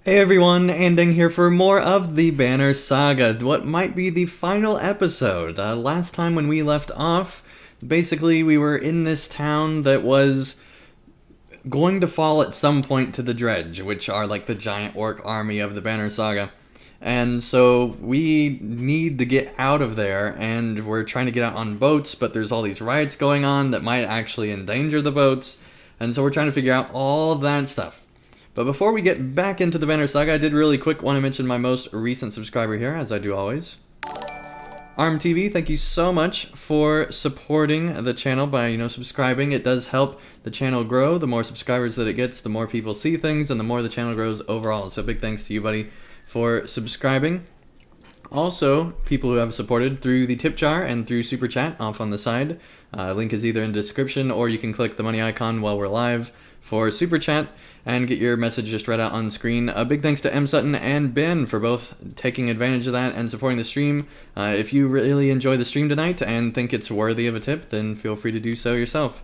Hey everyone, Andang here for more of the Banner Saga, what might be the final episode. Last time when we left off, basically we were in this town that was going to fall at some point to the Dredge, which are like the giant orc army of the Banner Saga. And so we need to get out of there, and we're trying to get out on boats, but there's all these riots going on that might actually endanger the boats, and so we're trying to figure out all of that stuff. But before we get back into the Banner Saga, I did really quick want to mention my most recent subscriber here, as I do always. ArmTV, thank you so much for supporting the channel by, subscribing. It does help the channel grow. The more subscribers that it gets, the more people see things, and the more the channel grows overall. So big thanks to you, buddy, for subscribing. Also, people who have supported through the tip jar and through Super Chat off on the side. Link is either in the description, or you can click the money icon while we're live for Super Chat and get your message just read out on screen. A big thanks to M. Sutton and Ben for both taking advantage of that and supporting the stream. If you really enjoy the stream tonight and think it's worthy of a tip, then feel free to do so yourself.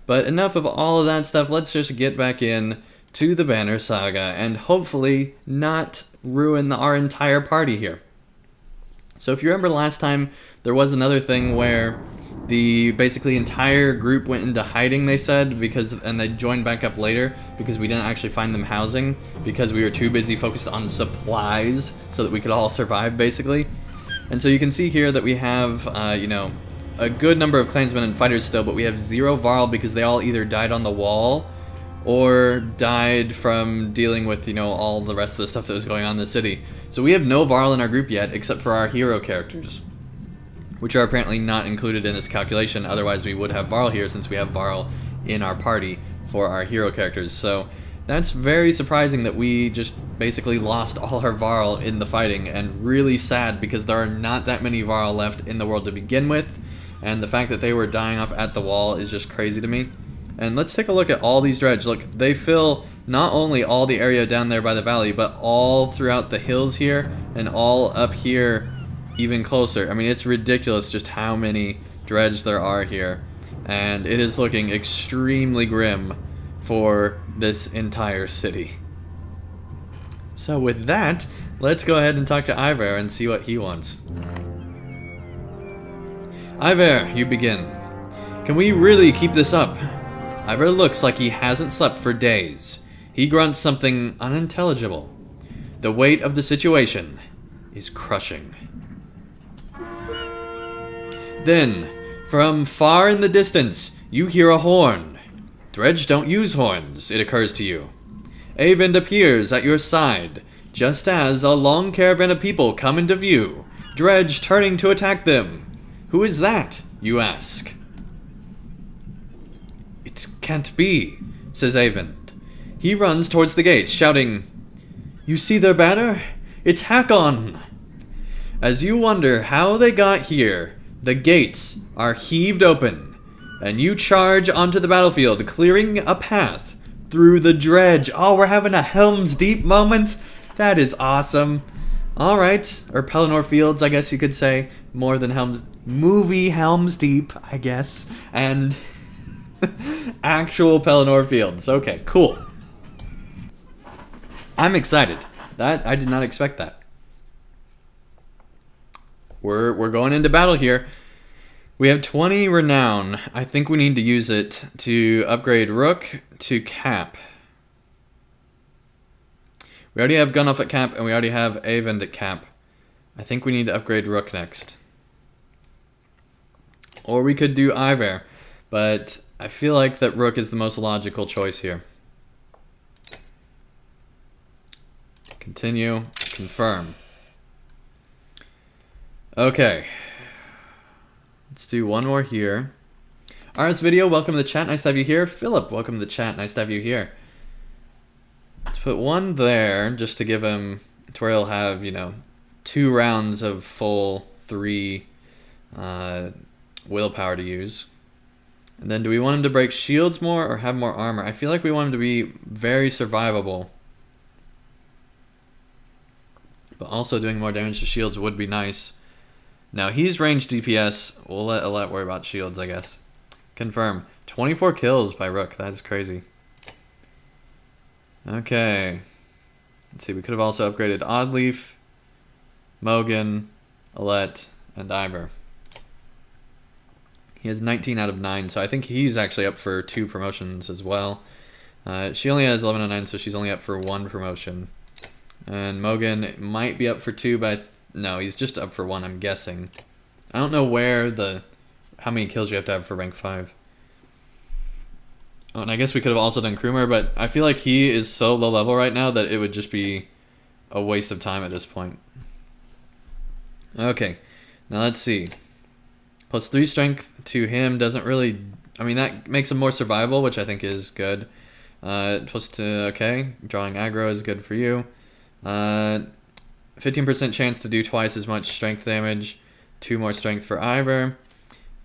But enough of all of that stuff, let's just get back in to the Banner Saga and hopefully not ruin our entire party here. So if you remember last time, there was another thing where the basically entire group went into hiding, they said, and they joined back up later because we didn't actually find them housing because we were too busy focused on supplies so that we could all survive, basically. And so you can see here that we have, a good number of clansmen and fighters still, but we have 0 Varl because they all either died on the wall or died from dealing with, all the rest of the stuff that was going on in the city. So we have no Varl in our group yet, except for our hero characters, which are apparently not included in this calculation. Otherwise we would have Varl here, since we have Varl in our party for our hero characters. So that's very surprising that we just basically lost all our Varl in the fighting, and really sad because there are not that many Varl left in the world to begin with, and the fact that they were dying off at the wall is just crazy to me. And let's take a look at all these dredge. Look, they fill not only all the area down there by the valley, but all throughout the hills here, and all up here even closer. I mean, it's ridiculous just how many dredge there are here. And it is looking extremely grim for this entire city. So with that, let's go ahead and talk to Ivar and see what he wants. Ivar, you begin. Can we really keep this up? Ivar looks like he hasn't slept for days. He grunts something unintelligible. The weight of the situation is crushing. Then, from far in the distance, you hear a horn. Dredge don't use horns, it occurs to you. Eyvind appears at your side, just as a long caravan of people come into view, Dredge turning to attack them. Who is that, you ask? It can't be, says Eyvind. He runs towards the gates, shouting, You see their banner? It's Hakon! As you wonder how they got here, the gates are heaved open, and you charge onto the battlefield, clearing a path through the dredge. Oh, we're having a Helm's Deep moment? That is awesome. Alright, or Pelennor Fields, I guess you could say. More than movie Helm's Deep, I guess. And actual Pelennor Fields. Okay, cool. I'm excited. I did not expect that. We're going into battle here. We have 20 renown. I think we need to use it to upgrade Rook to Cap. We already have Gun Off at Cap, and we already have Eyvind at Cap. I think we need to upgrade Rook next. Or we could do Ivar, but I feel like that Rook is the most logical choice here. Continue. Confirm. Okay. Let's do one more here. Art's Video, welcome to the chat. Nice to have you here. Philip, welcome to the chat. Nice to have you here. Let's put one there just to give him, to where he'll have, 2 rounds of full 3 willpower to use. And then do we want him to break shields more or have more armor? I feel like we want him to be very survivable. But also doing more damage to shields would be nice. Now he's ranged DPS. We'll let Alette worry about shields, I guess. Confirm. 24 kills by Rook. That is crazy. Okay. Let's see, we could have also upgraded Oddleaf, Mogan, Alette, and Ivor. He has 19 out of 9, so I think he's actually up for 2 promotions as well. She only has 11 out of 9, so she's only up for 1 promotion. And Mogan might be up for 2, but no, he's just up for 1, I'm guessing. I don't know how many kills you have to have for rank 5. Oh, and I guess we could have also done Krumer, but I feel like he is so low level right now that it would just be a waste of time at this point. Okay, now let's see. Plus 3 strength to him doesn't really... I mean, that makes him more survivable, which I think is good. Plus 2, okay. Drawing aggro is good for you. 15% chance to do twice as much strength damage. 2 more strength for Ivor.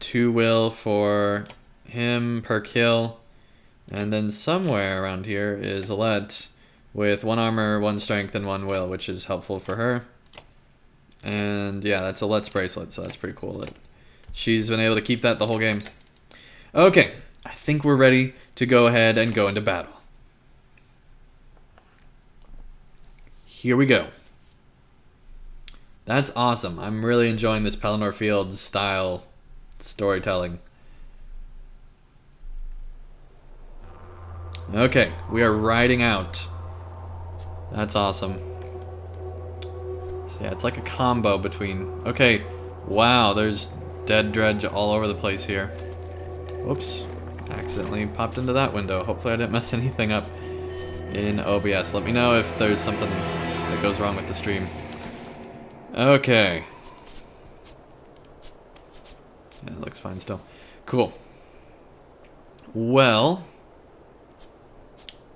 2 will for him per kill. And then somewhere around here is Alette with 1 armor, 1 strength, and 1 will, which is helpful for her. And yeah, that's Alette's bracelet, so that's pretty cool that she's been able to keep that the whole game. Okay, I think we're ready to go ahead and go into battle. Here we go. That's awesome. I'm really enjoying this Pelennor Fields style storytelling. Okay, we are riding out. That's awesome. So yeah, it's like a combo between... Okay, wow, there's dead dredge all over the place here. Whoops, accidentally popped into that window. Hopefully I didn't mess anything up in OBS. Let me know if there's something that goes wrong with the stream. Okay. Yeah, it looks fine still. Cool. Well...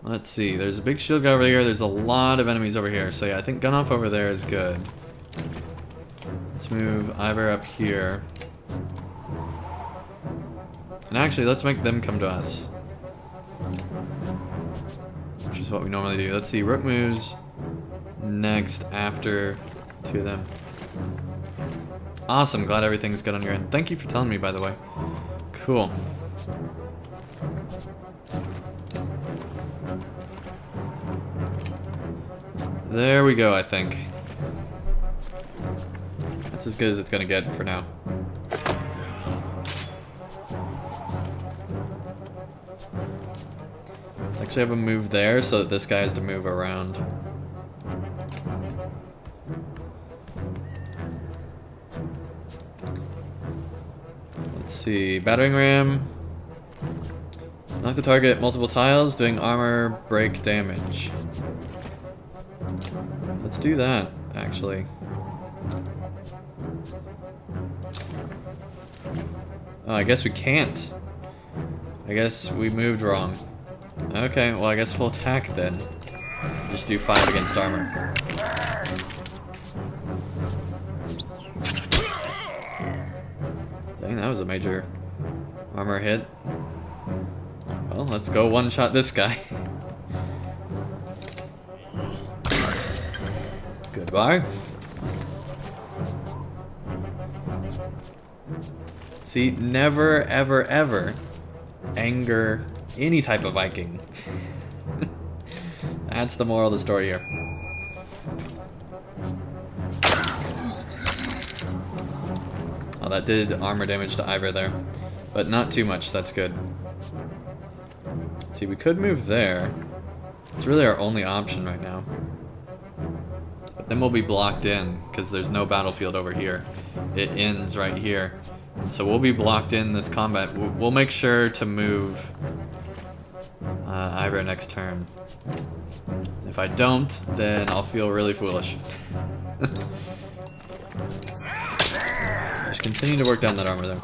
Let's see, there's a big shield guy over here, there's a lot of enemies over here, so yeah, I think gun off over there is good. Let's move Ivor up here. And actually, let's make them come to us. Which is what we normally do. Let's see, Rook moves next after 2 of them. Awesome, glad everything's good on your end. Thank you for telling me, by the way. Cool. There we go, I think. That's as good as it's gonna get for now. Let's actually have a move there so that this guy has to move around. Let's see, battering ram. Knock the target multiple tiles, doing armor break damage. Let's do that, actually. Oh, I guess we can't. I guess we moved wrong. Okay, well I guess we'll attack then. Just do 5 against armor. Dang, that was a major armor hit. Well, let's go one-shot this guy. Goodbye. See, never, ever, ever anger any type of Viking. That's the moral of the story here. Oh, that did armor damage to Ivor there. But not too much, that's good. See, we could move there. It's really our only option right now. But then we'll be blocked in, because there's no battlefield over here. It ends right here. So we'll be blocked in this combat. We'll make sure to move Ivor next turn. If I don't, then I'll feel really foolish. Just continue to work down that armor there.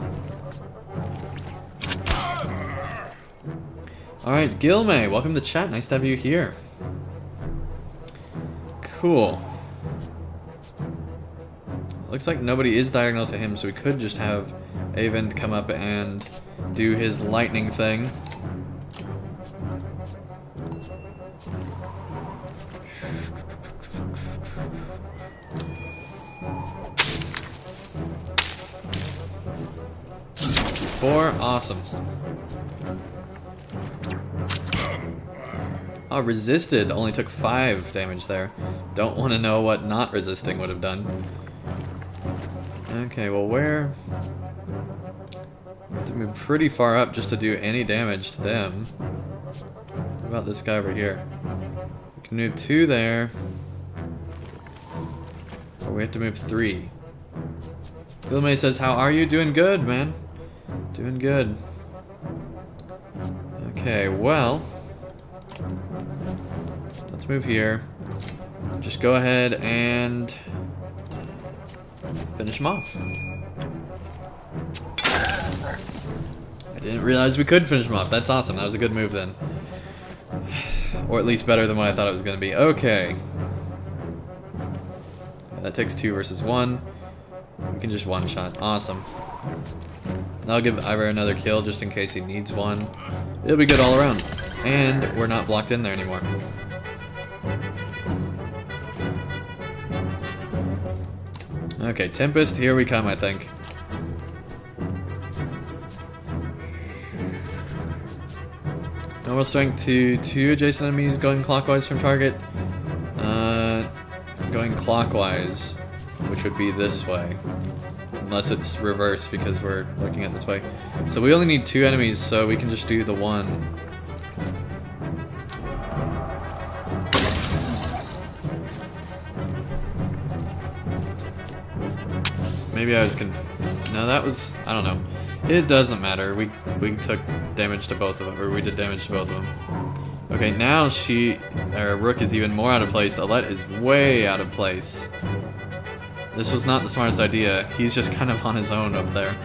Alright, Gilmay, welcome to the chat. Nice to have you here. Cool. Looks like nobody is diagonal to him, so we could just have Avend come up and do his lightning thing. Awesome. Oh, resisted. Only took 5 damage there. Don't want to know what not resisting would have done. Okay, well where... have to move pretty far up just to do any damage to them. What about this guy over here? We can move 2 there. Or we have to move 3. Philmay says, how are you? Doing good, man. Doing good. Okay, well... let's move here. Just go ahead and... finish him off. I didn't realize we could finish him off. That's awesome. That was a good move then. Or at least better than what I thought it was going to be. Okay. That takes 2 versus 1. We can just one-shot. Awesome. And I'll give Ivor another kill just in case he needs one. It'll be good all around. And we're not blocked in there anymore. Okay, Tempest, here we come, I think. Normal strength to 2 adjacent enemies going clockwise from target. Going clockwise, which would be this way. Unless it's reversed because we're looking at this way. So we only need 2 enemies, so we can just do the 1. Maybe I was no, that was... I don't know. It doesn't matter. We took damage to both of them, or we did damage to both of them. Okay, now Rook is even more out of place. Alette is way out of place. This was not the smartest idea. He's just kind of on his own up there.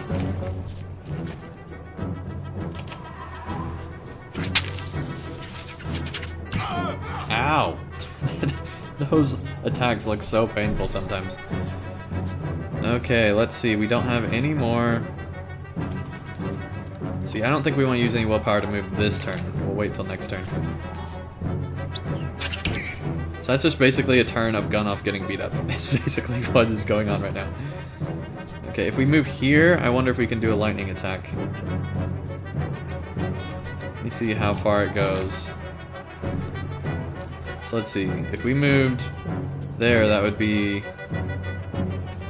Ow! Those attacks look so painful sometimes. Okay, let's see. We don't have any more... see, I don't think we want to use any willpower to move this turn. We'll wait till next turn. So that's just basically a turn of Gunoff getting beat up. It's basically what is going on right now. Okay, if we move here, I wonder if we can do a lightning attack. Let me see how far it goes. So let's see. If we moved there, that would be...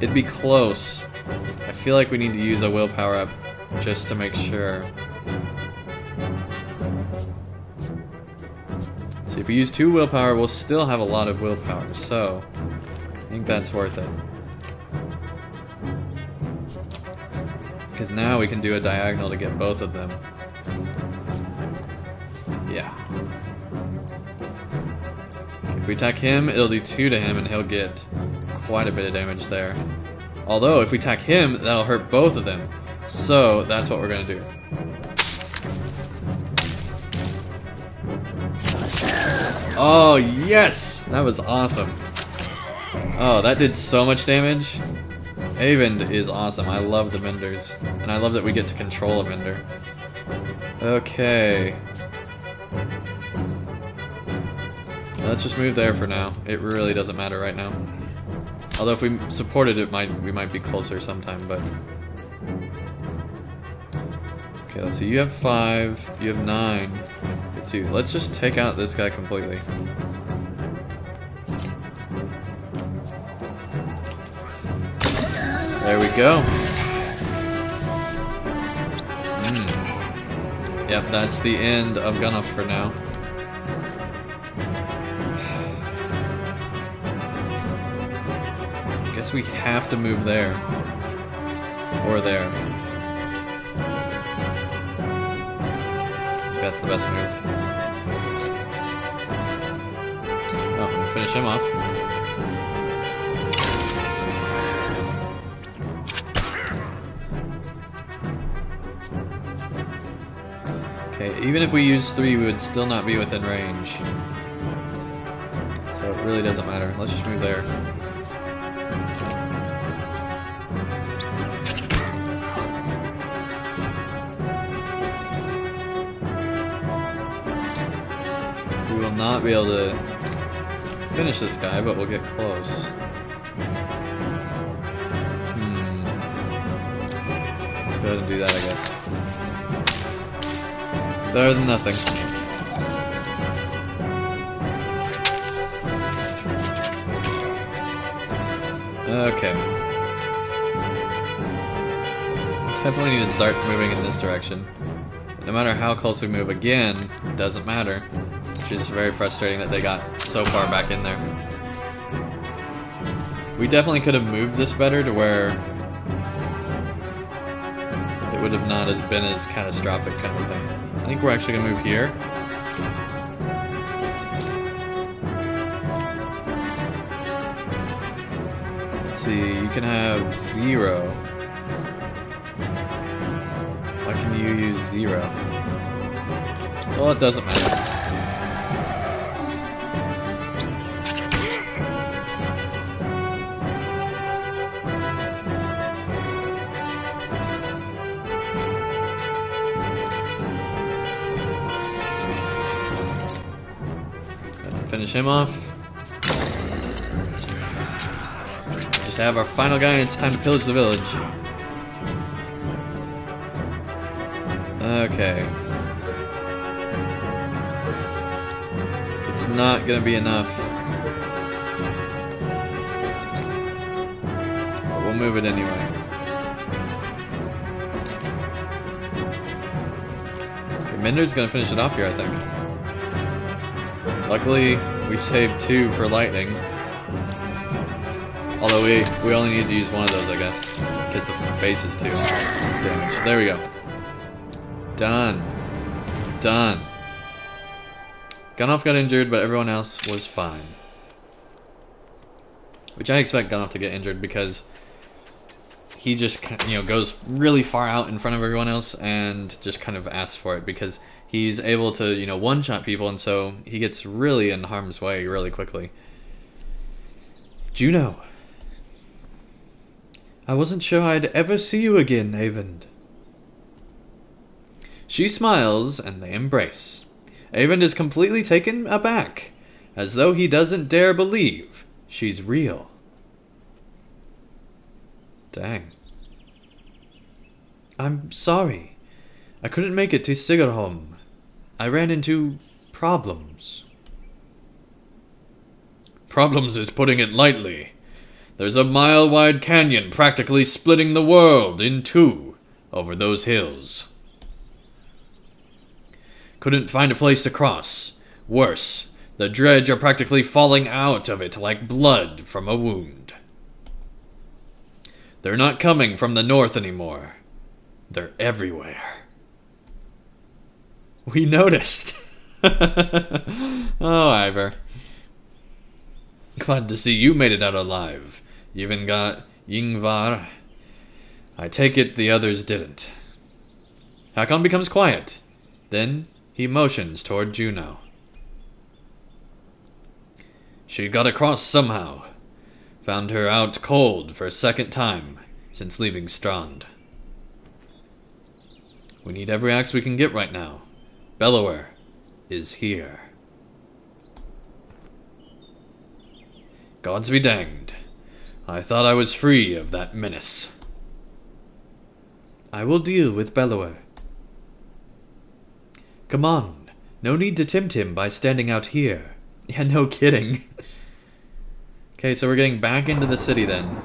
it'd be close. I feel like we need to use a willpower up just to make sure. See, if we use 2 willpower, we'll still have a lot of willpower, so I think that's worth it. Because now we can do a diagonal to get both of them. Yeah. If we attack him, it'll do 2 to him, and he'll get quite a bit of damage there. Although, if we attack him, that'll hurt both of them. So, that's what we're gonna do. Oh, yes! That was awesome. Oh, that did so much damage. Avend is awesome. I love the Menders. And I love that we get to control a Mender. Okay. Let's just move there for now. It really doesn't matter right now. Although if we supported it, we might be closer sometime, but... okay, let's see. You have 5. You have 9. You have 2. Let's just take out this guy completely. There we go. Yep, that's the end of Gunoff for now. I guess we have to move there. Or there. That's the best move. Oh, we'll finish him off. Okay, even if we use 3, we would still not be within range. So it really doesn't matter. Let's just move there. We will not be able to finish this guy, but we'll get close. Let's go ahead and do that, I guess. Better than nothing. Okay. Definitely need to start moving in this direction. No matter how close we move again, it doesn't matter. Which is very frustrating that they got so far back in there. We definitely could have moved this better to where it would have not been as catastrophic kind of thing. I think we're actually gonna move here. Let's see, you can have 0. Why can you use 0? Well, it doesn't matter. Finish him off. Just have our final guy and it's time to pillage the village. Okay. It's not gonna be enough. But we'll move it anyway. Minder's gonna finish it off here, I think. Luckily, we saved 2 for lightning. Although we only need to use one of those, I guess. Because the base is 2 damage. There we go. Done. Done. Gunoff got injured, but everyone else was fine. Which I expect Gunoff to get injured because he just, goes really far out in front of everyone else and just kind of asks for it because he's able to, one-shot people, and so he gets really in harm's way really quickly. Juno. I wasn't sure I'd ever see you again, Avend. She smiles, and they embrace. Avend is completely taken aback, as though he doesn't dare believe she's real. Dang. I'm sorry. I couldn't make it to Sigerholm. I ran into problems. Problems is putting it lightly. There's a mile-wide canyon practically splitting the world in 2 over those hills. Couldn't find a place to cross. Worse, the dredge are practically falling out of it like blood from a wound. They're not coming from the north anymore. They're everywhere. We noticed. Oh, Ivor. Glad to see you made it out alive. You even got Yngvar. I take it the others didn't. Hakon becomes quiet. Then he motions toward Juno. She got across somehow. Found her out cold for a second time since leaving Strand. We need every axe we can get right now. Bellower is here. Gods be danged. I thought I was free of that menace. I will deal with Bellower. Come on. No need to tempt him by standing out here. Yeah, no kidding. Okay, so we're getting back into the city then.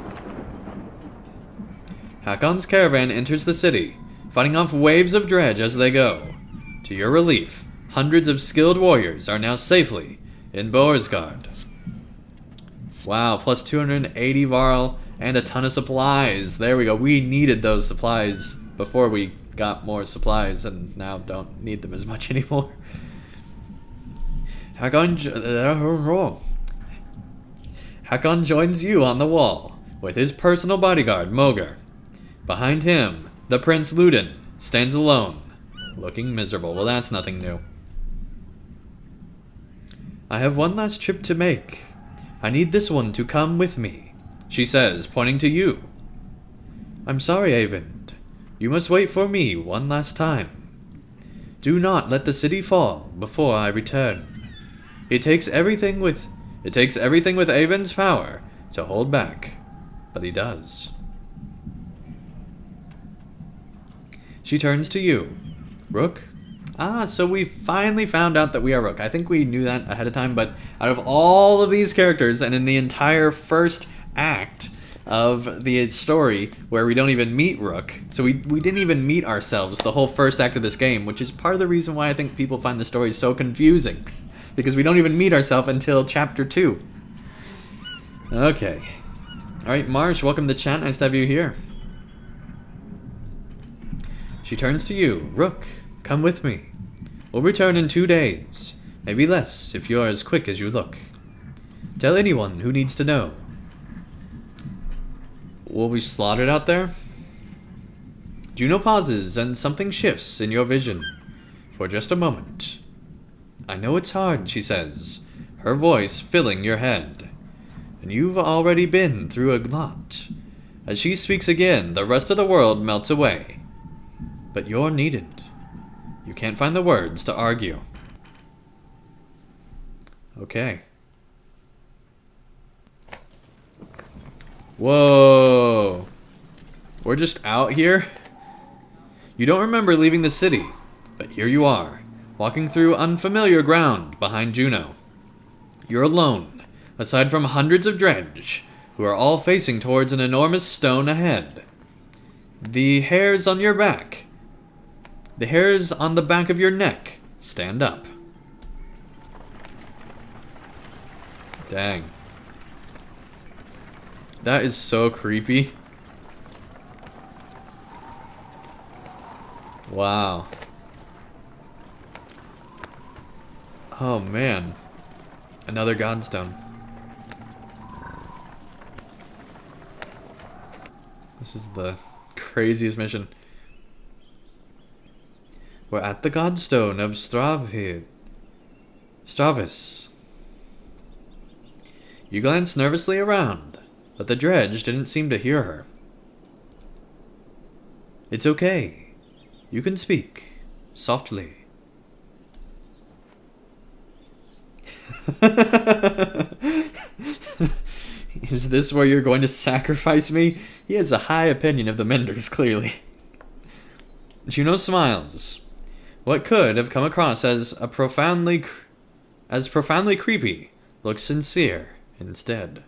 Hakon's caravan enters the city, fighting off waves of dredge as they go. To your relief, hundreds of skilled warriors are now safely in Boersgard. Wow, plus 280 Varl and a ton of supplies. There we go. We needed those supplies before we got more supplies and now don't need them as much anymore. Hakon joins you on the wall with his personal bodyguard, Moger. Behind him, the Prince Ludin stands alone, looking miserable. Well, that's nothing new. I have one last trip to make. I need this one to come with me, she says, pointing to you. I'm sorry, Avend. You must wait for me one last time. Do not let the city fall before I return. It takes everything with Avend's power to hold back, but he does. She turns to you. Rook? Ah, so we finally found out that we are Rook. I think we knew that ahead of time, but out of all of these characters, and in the entire first act, of the story where we don't even meet Rook. So we didn't even meet ourselves the whole first act of this game, which is part of the reason why I think people find the story so confusing. Because we don't even meet ourselves until Chapter 2. Okay. Alright, Marsh, welcome to chat. Nice to have you here. She turns to you. Rook, come with me. We'll return in 2 days. Maybe less, if you're as quick as you look. Tell anyone who needs to know. Will we slaughtered out there? Juno pauses, and something shifts in your vision. For just a moment. I know it's hard, she says, her voice filling your head. And you've already been through a lot. As she speaks again, the rest of the world melts away. But you're needed. You can't find the words to argue. Okay. Whoa. We're just out here? You don't remember leaving the city, but here you are, walking through unfamiliar ground behind Juno. You're alone, aside from hundreds of dredge, who are all facing towards an enormous stone ahead. The hairs on your back, the hairs on the back of your neck, stand up. Dang. That is so creepy. Wow. Oh man. Another godstone. This is the craziest mission. We're at the godstone of Stravis. You glance nervously around, but the dredge didn't seem to hear her. It's okay. You can speak softly. Is this where you're going to sacrifice me? He has a high opinion of the Menders, clearly. Juno smiles. What could have come across as profoundly creepy looks sincere instead.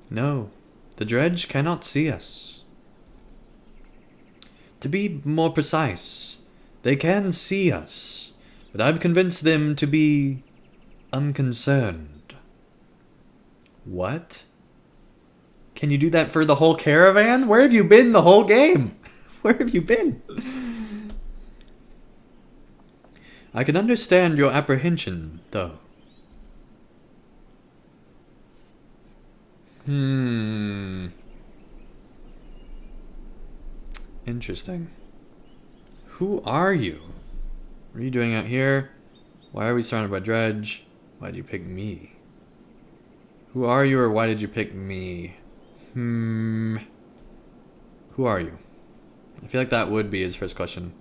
No, the dredge cannot see us. To be more precise, they can see us, but I've convinced them to be unconcerned. What? Can you do that for the whole caravan? Where have you been the whole game? Where have you been? I can understand your apprehension, though. Interesting. Who are you? What are you doing out here? Why are we surrounded by dredge? Why'd you pick me? Who are you, or why did you pick me? Who are you? I feel like that would be his first question.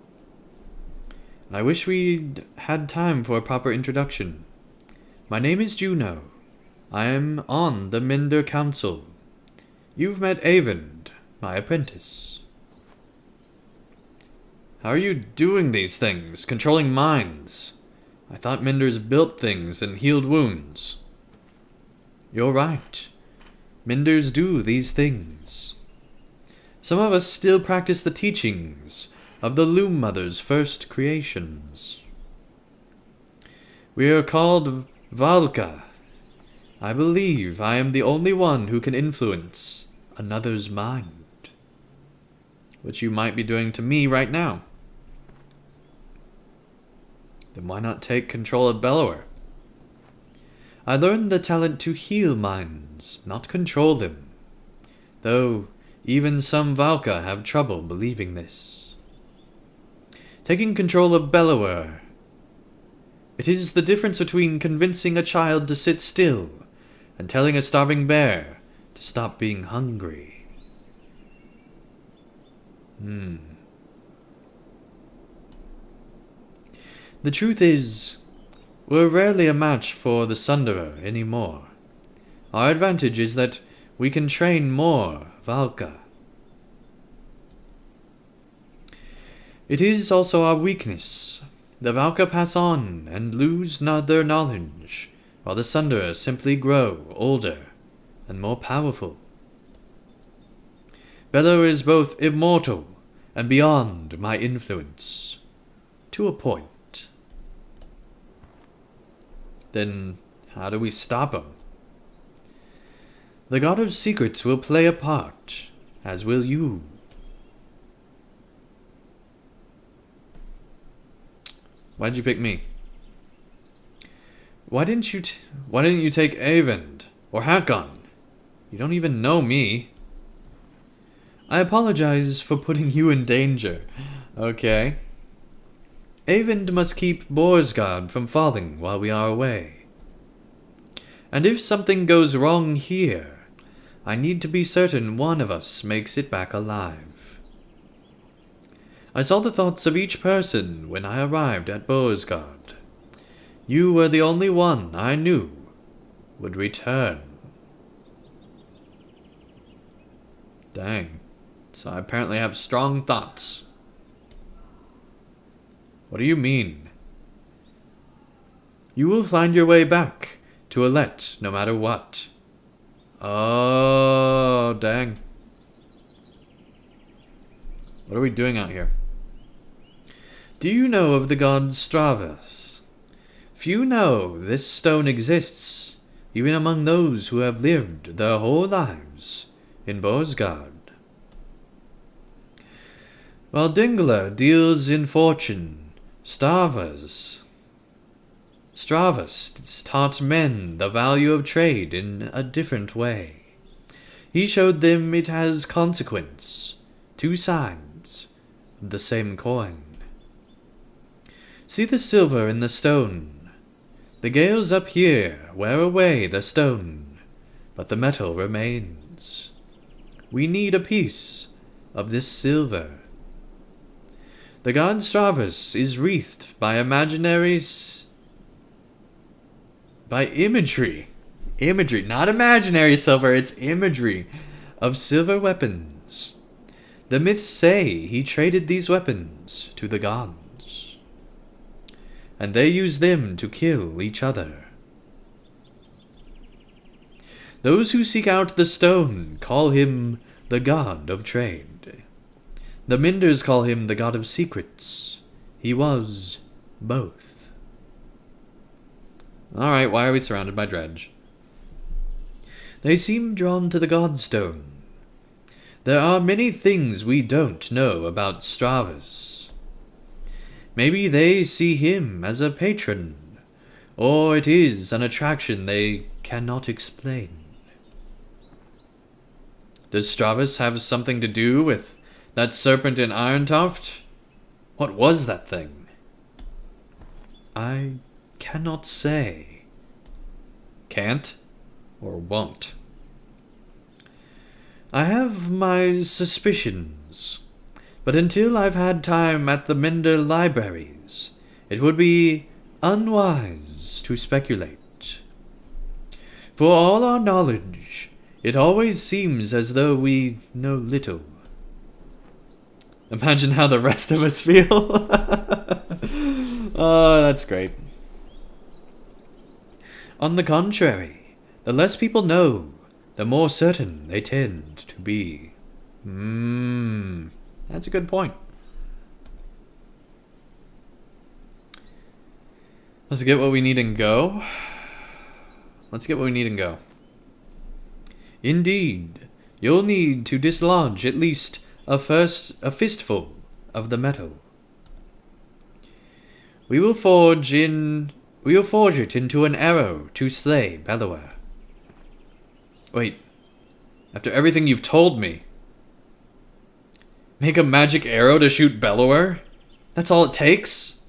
I wish we'd had time for a proper introduction. My name is Juno. I am on the Mender Council. You've met Avend, my apprentice. How are you doing these things, controlling minds? I thought Menders built things and healed wounds. You're right. Menders do these things. Some of us still practice the teachings of the Loom Mother's first creations. We are called Valka. I believe I am the only one who can influence another's mind. Which you might be doing to me right now. Then why not take control of Bellower? I learned the talent to heal minds, not control them. Though even some Valka have trouble believing this. Taking control of Bellower. It is the difference between convincing a child to sit still and telling a starving bear to stop being hungry. The truth is, we're rarely a match for the Sunderer anymore. Our advantage is that we can train more Valka. It is also our weakness. The Valka pass on and lose their knowledge, while the Sunderer simply grow older and more powerful. Bellower is both immortal and beyond my influence. To a point. Then how do we stop him? The God of Secrets will play a part, as will you. Why'd you pick me? Why didn't you take Avend or Hakon? You don't even know me. I apologize for putting you in danger. Okay. Avend must keep Borsgard from falling while we are away. And if something goes wrong here, I need to be certain one of us makes it back alive. I saw the thoughts of each person when I arrived at Borsgard. You were the only one I knew would return. Dang. So I apparently have strong thoughts. What do you mean? You will find your way back to Alette no matter what. Oh, dang. What are we doing out here? Do you know of the god Stravas? Few know this stone exists, even among those who have lived their whole lives in Borsgard. While Dingler deals in fortune, Stravas taught men the value of trade in a different way. He showed them it has consequence, two sides of the same coin. See the silver in the stone. The gales up here wear away the stone, but the metal remains. We need a piece of this silver. The god Stravas is wreathed by imagery. Imagery, not imaginary silver, it's imagery of silver weapons. The myths say he traded these weapons to the gods, and they use them to kill each other. Those who seek out the stone call him the god of trade. The Minders call him the god of secrets. He was both. Alright, why are we surrounded by dredge? They seem drawn to the godstone. There are many things we don't know about Stravas. Maybe they see him as a patron, or it is an attraction they cannot explain. Does Stravas have something to do with that serpent in Irontoft? What was that thing? I cannot say. Can't or won't? I have my suspicions, but until I've had time at the Minder libraries, it would be unwise to speculate. For all our knowledge, it always seems as though we know little. Imagine how the rest of us feel. Oh, that's great. On the contrary, the less people know, the more certain they tend to be. That's a good point. Let's get what we need and go. Indeed, you'll need to dislodge at least a fistful of the metal. We will forge it into an arrow to slay Bellower. Wait, after everything you've told me, make a magic arrow to shoot Bellower? That's all it takes?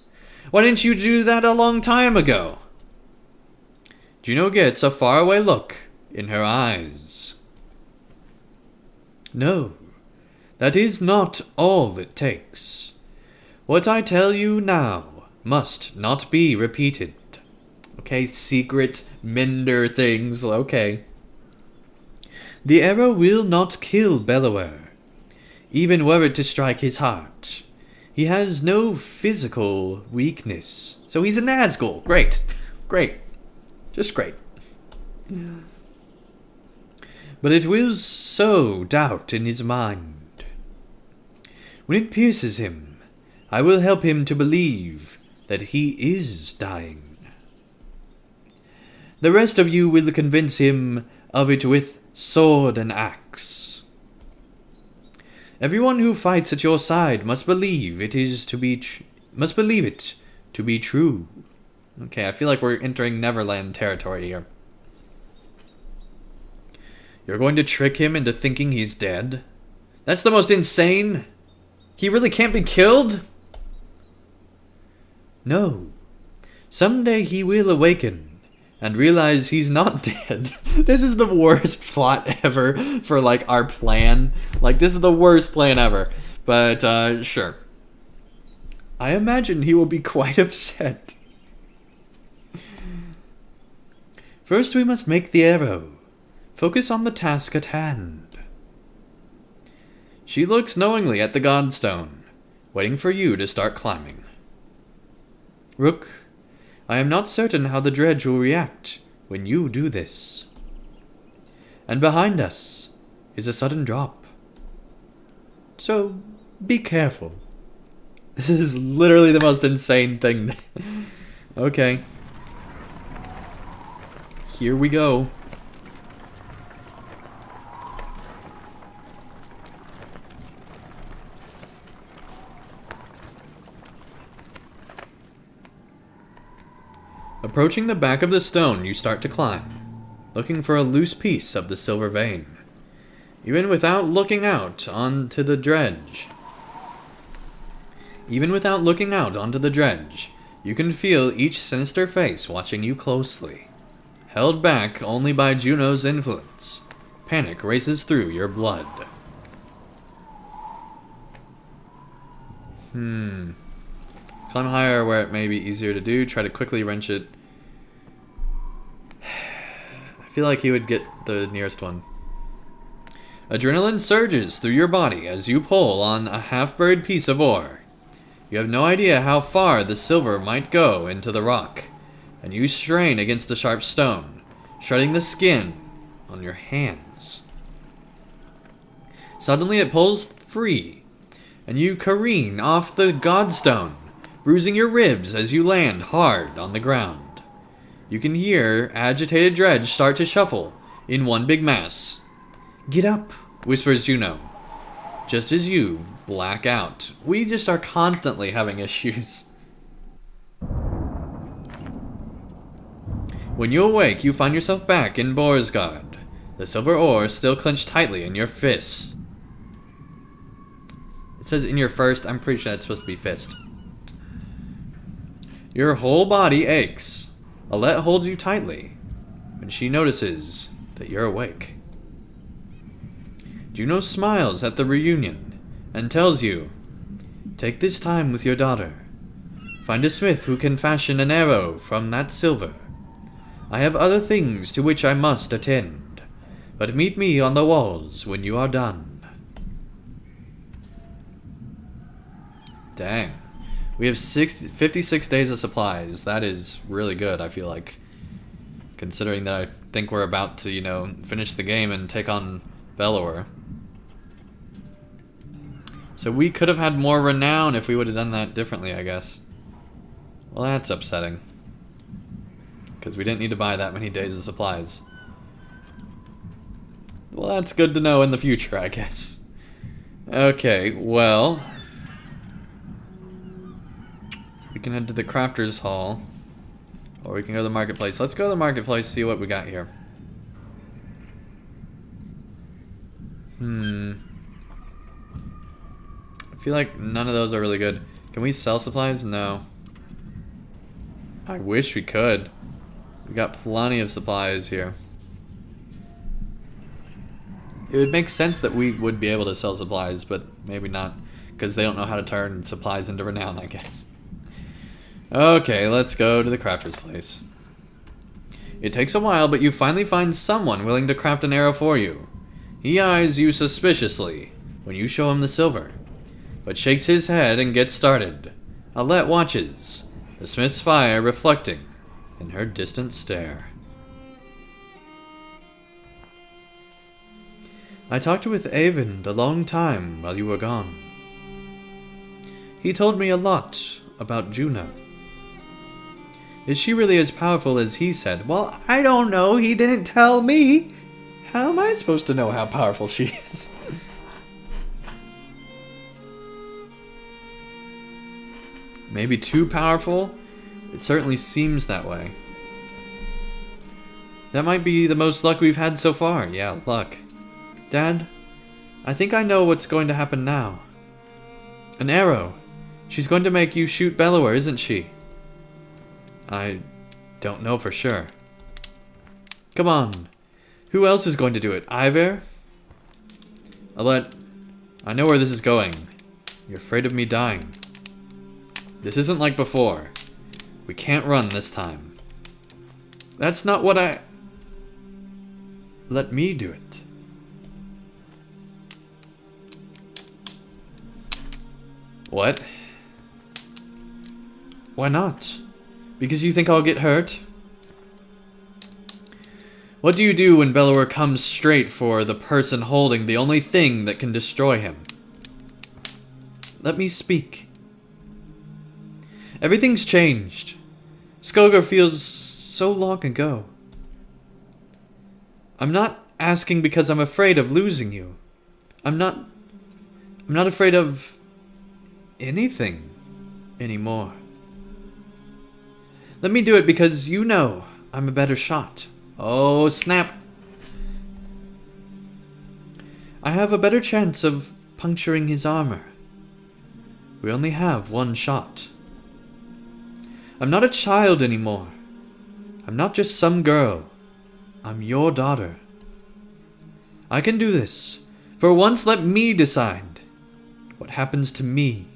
Why didn't you do that a long time ago? Juno gets a faraway look in her eyes. No. That is not all it takes. What I tell you now must not be repeated. Okay, secret Minder things, okay. The arrow will not kill Bellower, even were it to strike his heart. He has no physical weakness, so he's a Nazgul. Great. Just great. but it will sow doubt in his mind. When it pierces him, I will help him to believe that he is dying. The rest of you will convince him of it with sword and axe. Everyone who fights at your side must believe it to be true. Okay, I feel like we're entering Neverland territory here. You're going to trick him into thinking he's dead? That's the most insane. He really can't be killed? No. Someday he will awaken and realize he's not dead. This is the worst plot ever for, like, our plan. Like, this is the worst plan ever. But, sure. I imagine he will be quite upset. First we must make the arrow. Focus on the task at hand. She looks knowingly at the Godstone, waiting for you to start climbing. Rook, I am not certain how the dredge will react when you do this. And behind us is a sudden drop. So, be careful. This is literally the most insane thing. Okay. Here we go. Approaching the back of the stone, you start to climb, looking for a loose piece of the silver vein. Even without looking out onto the dredge, you can feel each sinister face watching you closely. Held back only by Juno's influence, panic races through your blood. Climb higher where it may be easier to do. Try to quickly wrench it. I feel like he would get the nearest one. Adrenaline surges through your body as you pull on a half-buried piece of ore. You have no idea how far the silver might go into the rock, and you strain against the sharp stone, shredding the skin on your hands. Suddenly it pulls free, and you careen off the Godstone, bruising your ribs as you land hard on the ground. You can hear agitated dredge start to shuffle in one big mass. Get up, whispers Juno, just as you black out. We just are constantly having issues. When you awake, you find yourself back in Borsgard, the silver ore still clenched tightly in your fists. It says in your first, I'm pretty sure that's supposed to be fist. Your whole body aches. Alette holds you tightly when she notices that you're awake. Juno smiles at the reunion and tells you, take this time with your daughter. Find a smith who can fashion an arrow from that silver. I have other things to which I must attend, but meet me on the walls when you are done. Dang. We have 56 days of supplies. That is really good, I feel like. Considering that I think we're about to, finish the game and take on Belor. So we could have had more renown if we would have done that differently, I guess. Well, that's upsetting. Because we didn't need to buy that many days of supplies. Well, that's good to know in the future, I guess. Okay, well... we can head to the Crafter's Hall. Or we can go to the Marketplace. Let's go to the Marketplace, see what we got here. I feel like none of those are really good. Can we sell supplies? No. I wish we could. We got plenty of supplies here. It would make sense that we would be able to sell supplies, but maybe not. Because they don't know how to turn supplies into renown, I guess. Okay, let's go to the crafter's place. It takes a while, but you finally find someone willing to craft an arrow for you. He eyes you suspiciously when you show him the silver, but shakes his head and gets started. Alette watches, the smith's fire reflecting in her distant stare. I talked with Avon a long time while you were gone. He told me a lot about Juno. Is she really as powerful as he said? Well, I don't know. He didn't tell me. How am I supposed to know how powerful she is? Maybe too powerful? It certainly seems that way. That might be the most luck we've had so far. Yeah, luck. Dad, I think I know what's going to happen now. An arrow. She's going to make you shoot Bellower, isn't she? I don't know for sure. Come on. Who else is going to do it? Iver? Alette, I know where this is going. You're afraid of me dying. This isn't like before. We can't run this time. That's not what I... Let me do it. What? Why not? Because you think I'll get hurt? What do you do when Bellower comes straight for the person holding the only thing that can destroy him? Let me speak. Everything's changed. Skogar feels so long ago. I'm not asking because I'm afraid of losing you. I'm not afraid of anything anymore. Let me do it because you know I'm a better shot. Oh, snap. I have a better chance of puncturing his armor. We only have one shot. I'm not a child anymore. I'm not just some girl. I'm your daughter. I can do this. For once, let me decide what happens to me.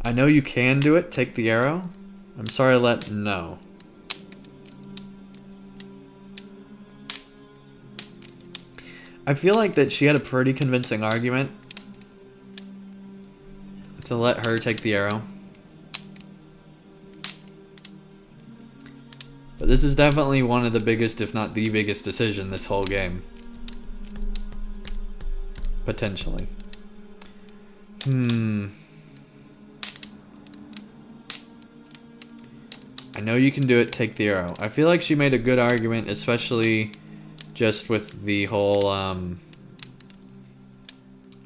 I know you can do it. Take the arrow. I'm sorry, Alette. No. I feel like that she had a pretty convincing argument to let her take the arrow. But this is definitely one of the biggest, if not the biggest decision this whole game. Potentially. I know you can do it, take the arrow. I feel like she made a good argument, especially just with the whole, I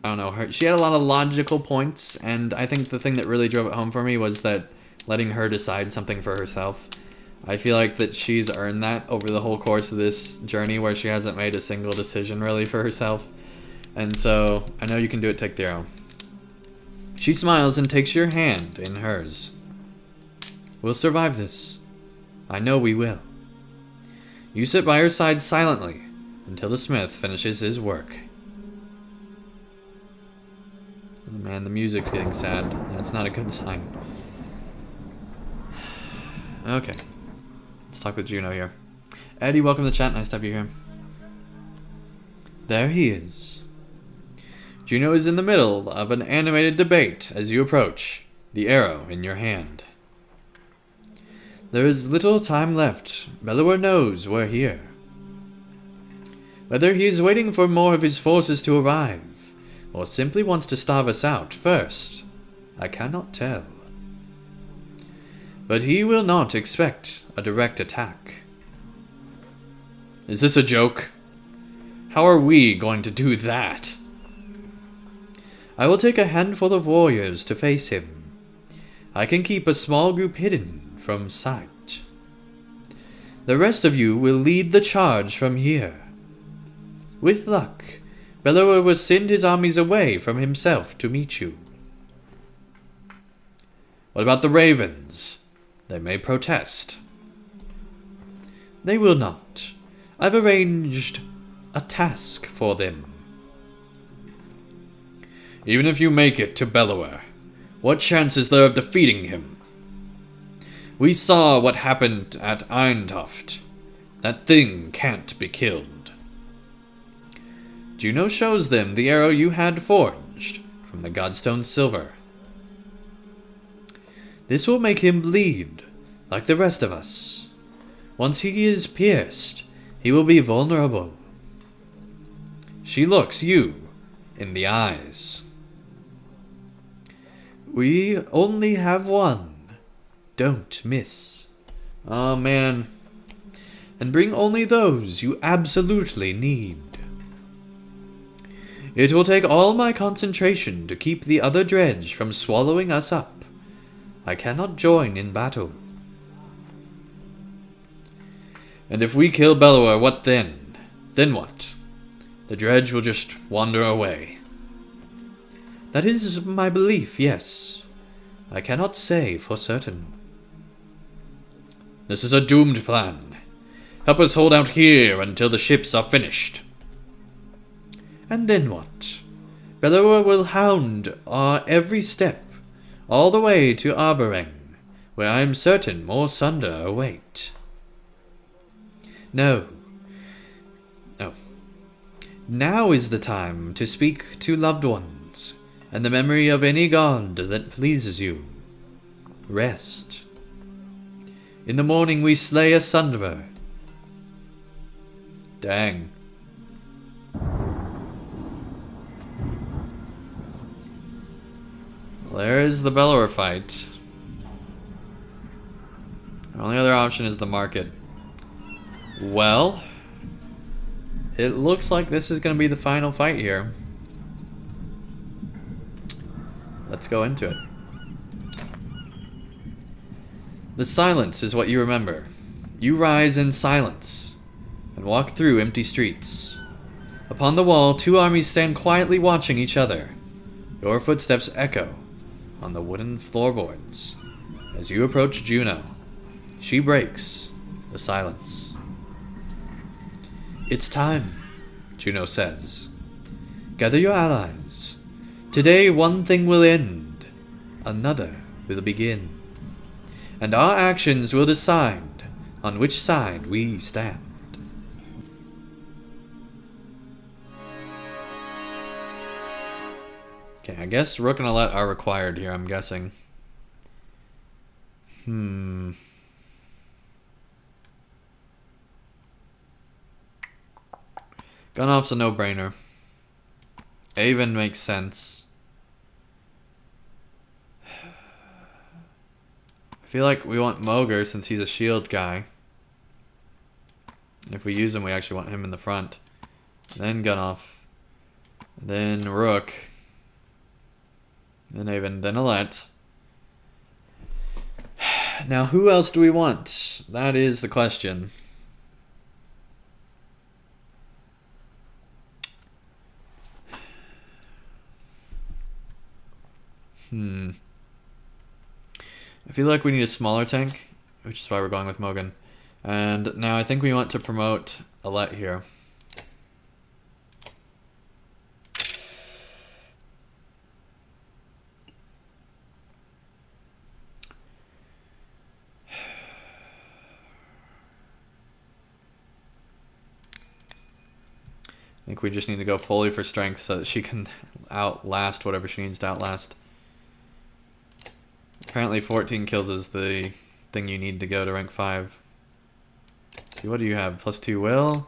don't know, she had a lot of logical points, and I think the thing that really drove it home for me was that letting her decide something for herself. I feel like that she's earned that over the whole course of this journey where she hasn't made a single decision really for herself. And so, I know you can do it, take the arrow. She smiles and takes your hand in hers. We'll survive this. I know we will. You sit by her side silently until the smith finishes his work. Oh man, the music's getting sad. That's not a good sign. Okay. Let's talk with Juno here. Eddie, welcome to the chat. Nice to have you here. There he is. Juno is in the middle of an animated debate as you approach, the arrow in your hand. There is little time left. Bellower knows we're here. Whether he is waiting for more of his forces to arrive, or simply wants to starve us out first, I cannot tell. But he will not expect a direct attack. Is this a joke? How are we going to do that? I will take a handful of warriors to face him. I can keep a small group hidden from sight. The rest of you will lead the charge from here. With luck, Bellower will send his armies away from himself to meet you. What about the ravens? They may protest. They will not. I've arranged a task for them. Even if you make it to Bellower, what chance is there of defeating him? We saw what happened at Eintoft. That thing can't be killed. Juno shows them the arrow you had forged from the Godstone Silver. This will make him bleed, like the rest of us. Once he is pierced, he will be vulnerable. She looks you in the eyes. We only have one. Don't miss. Oh man. And bring only those you absolutely need. It will take all my concentration to keep the other dredge from swallowing us up. I cannot join in battle. And if we kill Bellower, what then? Then what? The dredge will just wander away. That is my belief, yes. I cannot say for certain. This is a doomed plan. Help us hold out here until the ships are finished. And then what? Bellower will hound our every step, all the way to Arboreng, where I am certain more Sunder await. No. Oh. Now is the time to speak to loved ones, and the memory of any god that pleases you. Rest. In the morning we slay a Sunderer. Dang. There is the Bellower fight. Our only other option is the market. Well, it looks like this is going to be the final fight here. Let's go into it. The silence is what you remember. You rise in silence and walk through empty streets. Upon the wall, two armies stand quietly watching each other. Your footsteps echo on the wooden floorboards as you approach Juno. She breaks the silence. It's time, Juno says. Gather your allies. Today one thing will end, another will begin. And our actions will decide on which side we stand. Okay, I guess Rook and Alette are required here, I'm guessing. Gunoff's a no-brainer. Avon makes sense. I feel like we want Moger since he's a shield guy. If we use him, we actually want him in the front. Then Gunoff. Then Rook. Then Avon. Then Alette. Now, who else do we want? That is the question. I feel like we need a smaller tank, which is why we're going with Mogan. And now I think we want to promote Alette here. I think we just need to go fully for strength so that she can outlast whatever she needs to outlast. Apparently 14 kills is the thing you need to go to rank 5. Let's see, what do you have? +2 will?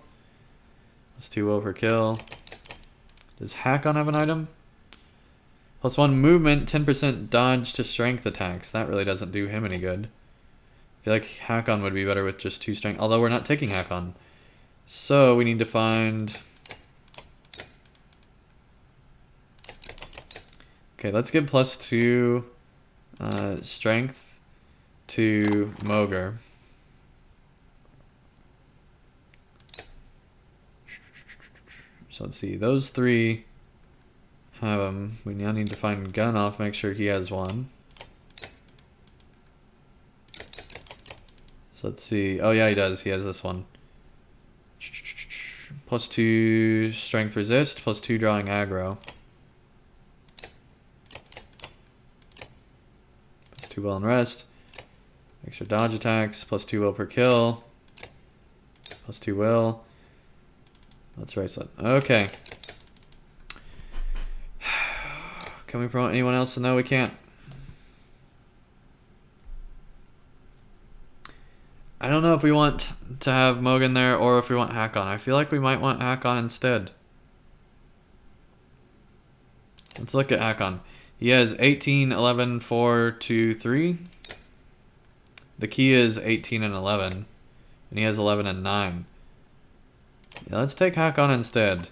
+2 will per kill. Does Hakon have an item? +1 movement, 10% dodge to strength attacks. That really doesn't do him any good. I feel like Hakon would be better with just 2 strength. Although we're not taking Hakon. So we need to find... Okay, let's give +2 strength to Moger. So let's see, those 3 have them. We now need to find Gunoff, make sure he has one. So let's see, oh yeah, he does, he has this one. +2 strength resist, +2 drawing aggro. +2 will and rest. Extra dodge attacks, +2 will per kill. +2 will. Let's race it. Okay. Can we promote anyone else? No, we can't. I don't know if we want to have Mogan there or if we want Hakon. I feel like we might want Hakon instead. Let's look at Hakon. He has 18, 11, 4, 2, 3. The key is 18 and 11. And he has 11 and 9. Yeah, let's take Hakon instead.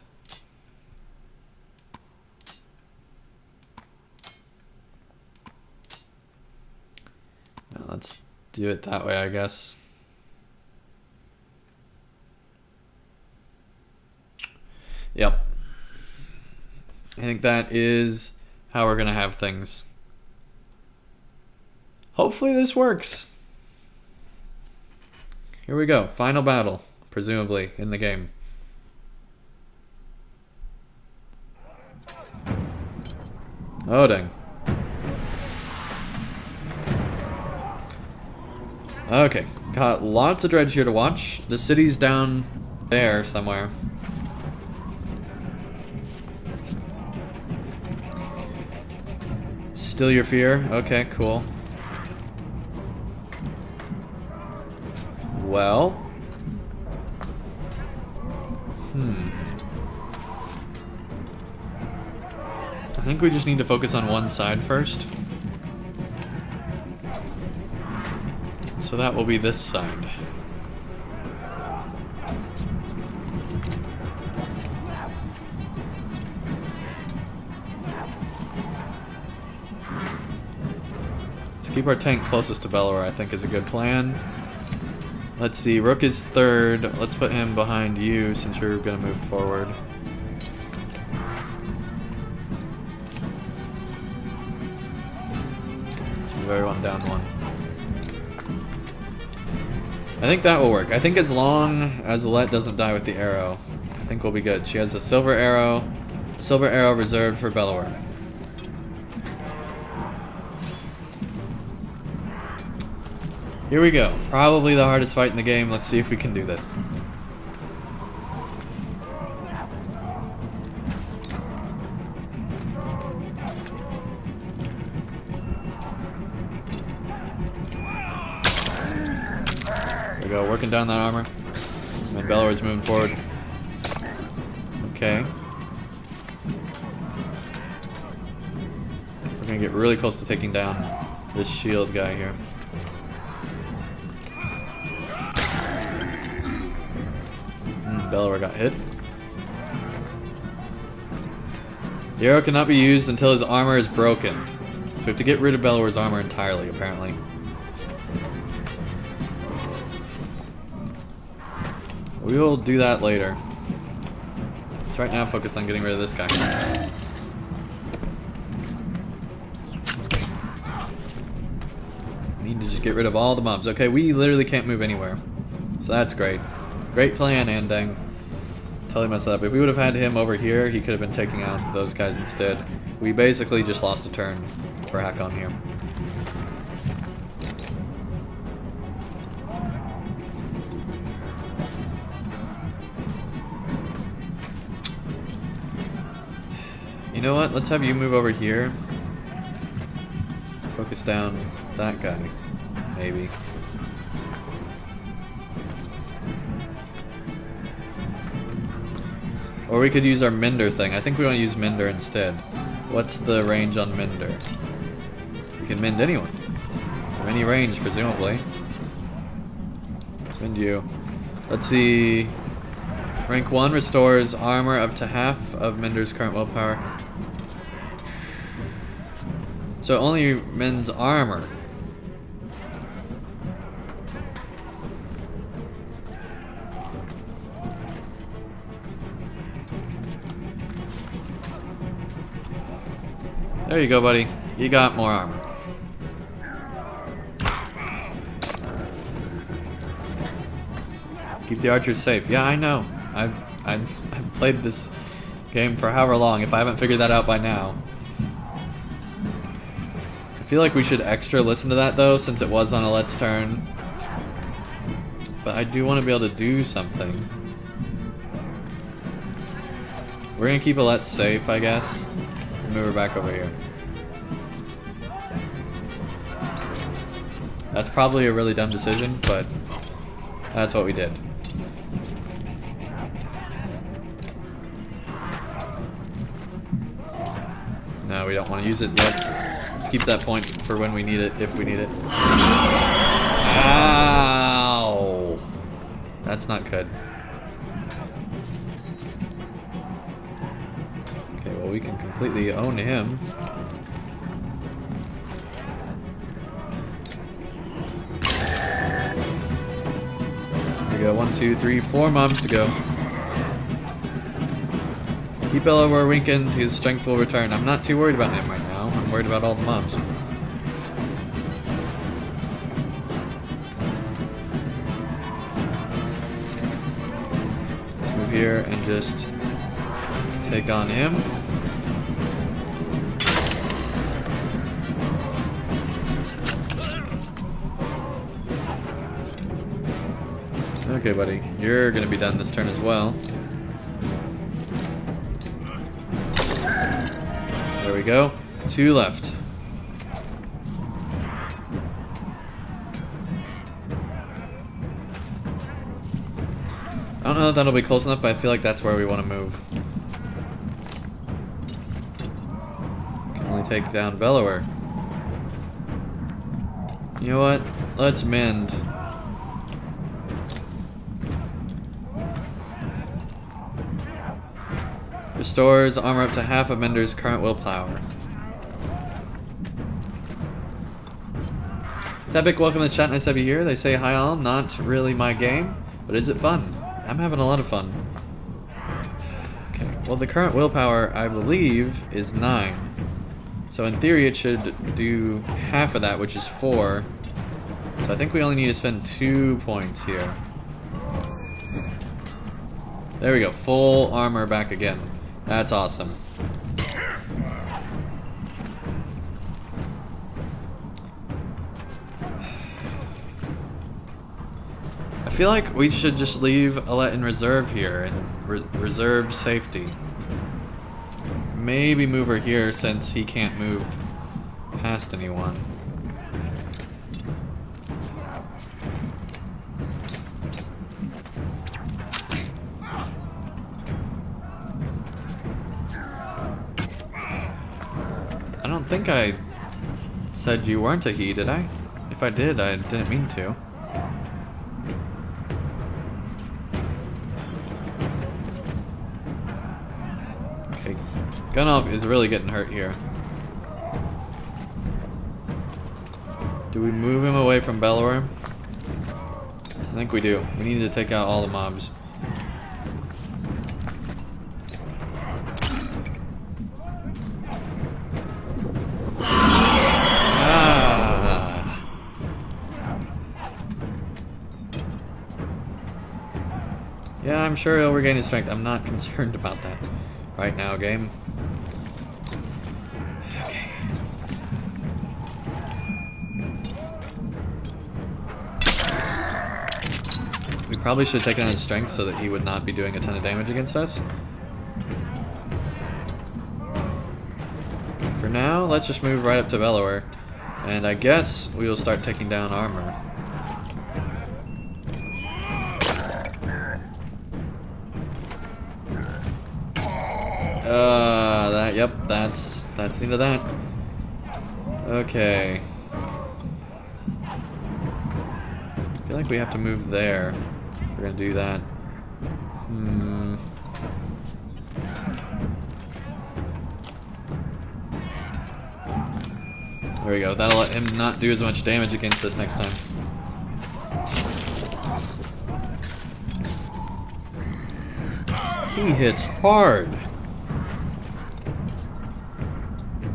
Now let's do it that way, I guess. Yep. I think that is how we're gonna have things. Hopefully this works. Here we go. Final battle, presumably, in the game. Oh, dang. Okay. Got lots of dredge here to watch. The city's down there somewhere. Still your fear? Okay, cool. Well. I think we just need to focus on one side first. So that will be this side. Keep our tank closest to Bellower, I think, is a good plan. Let's see, Rook is third. Let's put him behind you since you're going to move forward. Let's move everyone down one. I think that will work. I think as long as Alette doesn't die with the arrow, I think we'll be good. She has a silver arrow reserved for Bellower. Here we go. Probably the hardest fight in the game. Let's see if we can do this. There we go. Working down that armor. And Bellower's moving forward. Okay. We're gonna get really close to taking down this shield guy here. Bellower got hit. The arrow cannot be used until his armor is broken. So we have to get rid of Bellower's armor entirely, apparently. We will do that later. Let's right now focus on getting rid of this guy. We need to just get rid of all the mobs. Okay, we literally can't move anywhere. So that's great. Great plan, Andang. Totally messed up. If we would have had him over here, he could have been taking out those guys instead. We basically just lost a turn for Hakon here. You know what? Let's have you move over here. Focus down that guy. Maybe. Or we could use our Mender thing. I think we want to use Mender instead. What's the range on Mender? We can mend anyone. From any range, presumably. Let's mend you. Let's see. Rank 1 restores armor up to half of Mender's current willpower. So it only mends armor. There you go, buddy. You got more armor. Keep the archers safe. Yeah, I know. I've played this game for however long. If I haven't figured that out by now. I feel like we should extra listen to that though, since it was on Alette's turn. But I do want to be able to do something. We're gonna keep Alette safe, I guess. Move her back over here. That's probably a really dumb decision, but that's what we did. No, we don't want to use it yet. Let's keep that point for when we need it, if we need it. Ow! That's not good. Okay, well we can completely own him. There we go, 1, 2, 3, 4 mobs to go. Keep Bellower weakened, his strength will return. I'm not too worried about him right now. I'm worried about all the mobs. Let's move here and just take on him. Okay, buddy. You're gonna be done this turn as well. There we go. 2 left. I don't know if that'll be close enough, but I feel like that's where we want to move. Can only take down Bellower. You know what? Let's mend. Restores armor up to half of Mender's current willpower. Tepic, welcome to the chat. Nice to have you here. They say hi all. Not really my game, but is it fun? I'm having a lot of fun. Okay, well the current willpower, I believe, is 9. So in theory it should do half of that, which is 4. So I think we only need to spend 2 points here. There we go, full armor back again. That's awesome. I feel like we should just leave Alette in reserve here and reserve safety. Maybe move her here since he can't move past anyone. I don't think I said you weren't a he, did I? If I did, I didn't mean to. Okay, Gunoff is really getting hurt here. Do we move him away from Bellower? I think we do. We need to take out all the mobs. Yeah, I'm sure he'll regain his strength. I'm not concerned about that right now, game. Okay. We probably should take on his strength so that he would not be doing a ton of damage against us. For now, let's just move right up to Bellower. And I guess we will start taking down armor. Yep, that's the end of that. Okay. I feel like we have to move there. We're gonna do that. There we go. That'll let him not do as much damage against us next time. He hits hard.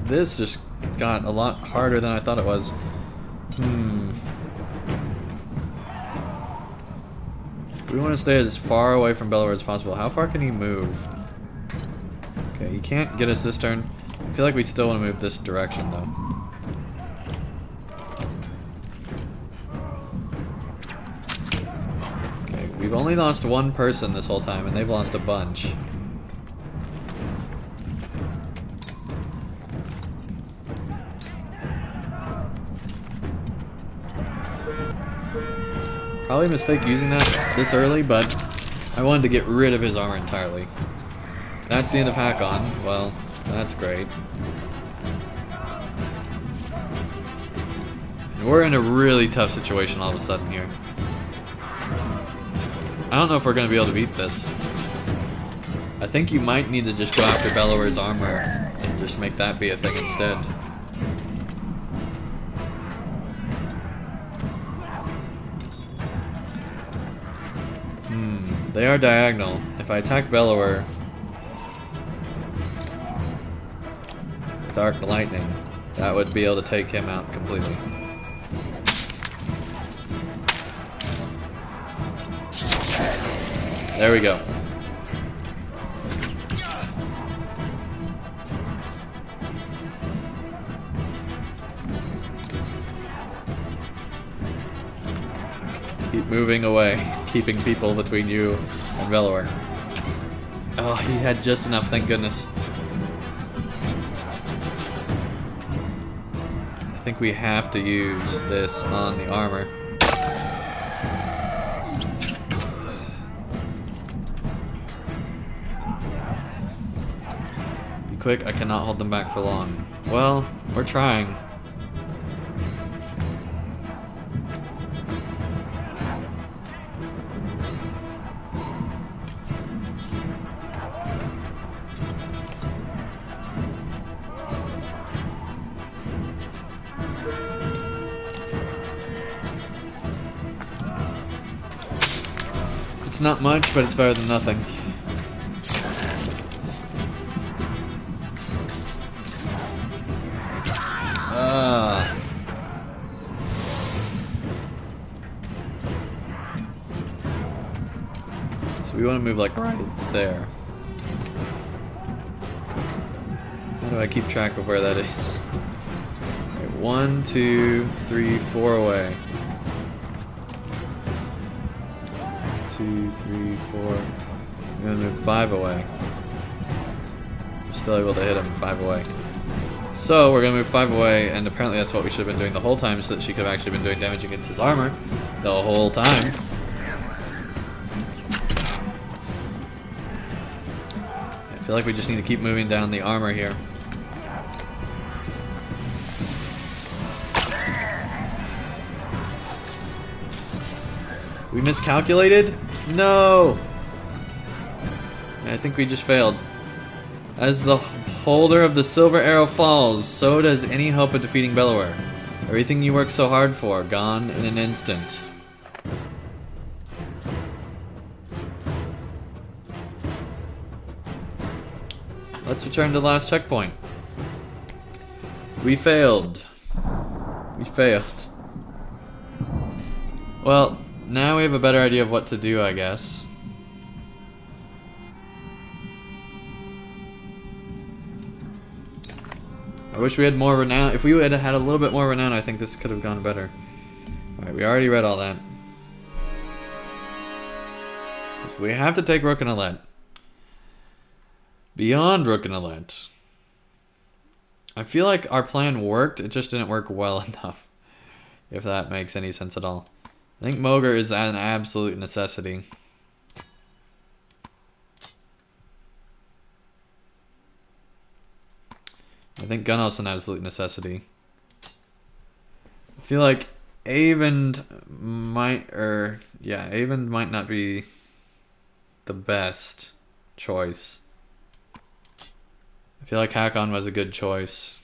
This just got a lot harder than I thought it was. We want to stay as far away from Bellower as possible. How far can he move? Okay, he can't get us this turn. I feel like we still want to move this direction, though. Okay, we've only lost one person this whole time, and they've lost a bunch. Probably a mistake using that this early, but I wanted to get rid of his armor entirely. That's the end of Hakon. Well, that's great. And we're in a really tough situation all of a sudden here. I don't know if we're going to be able to beat this. I think you might need to just go after Bellower's armor and just make that be a thing instead. They are diagonal. If I attack Bellower with Arc Lightning, that would be able to take him out completely. There we go. Keep moving away, keeping people between you and Bellower. Oh, he had just enough, thank goodness. I think we have to use this on the armor. Be quick, I cannot hold them back for long. Well, we're trying. It's not much, but it's better than nothing. So we want to move like right there. How do I keep track of where that is? Okay, 1, 2, 3, 4 away. 2, 3, 4. I'm gonna move 5 away. I'm still able to hit him 5 away. So we're gonna move 5 away, and apparently that's what we should have been doing the whole time, so that she could have actually been doing damage against his armor the whole time. I feel like we just need to keep moving down the armor here. We miscalculated? No! I think we just failed. As the holder of the silver arrow falls, so does any hope of defeating Bellower. Everything you worked so hard for, gone in an instant. Let's return to the last checkpoint. We failed. We failed. Well, now we have a better idea of what to do, I guess. I wish we had more renown. If we had had a little bit more renown, I think this could have gone better. Alright, we already read all that. So we have to take Rook and Alette. Beyond Rook and Alette. I feel like our plan worked, it just didn't work well enough. If that makes any sense at all. I think Mogre is an absolute necessity. I think Gunnos an absolute necessity. I feel like Avend might, Avend might not be the best choice. I feel like Hakon was a good choice.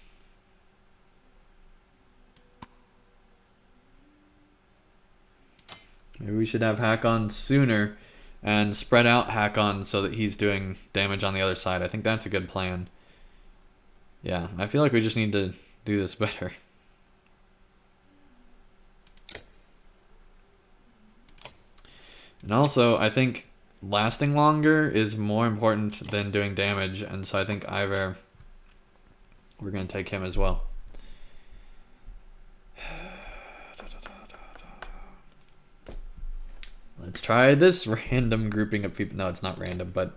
Maybe we should have Hakon sooner and spread out Hakon so that he's doing damage on the other side. I think that's a good plan. Yeah, I feel like we just need to do this better. And also, I think lasting longer is more important than doing damage, and so I think Ivar, we're going to take him as well. Let's try this random grouping of people. No, it's not random, but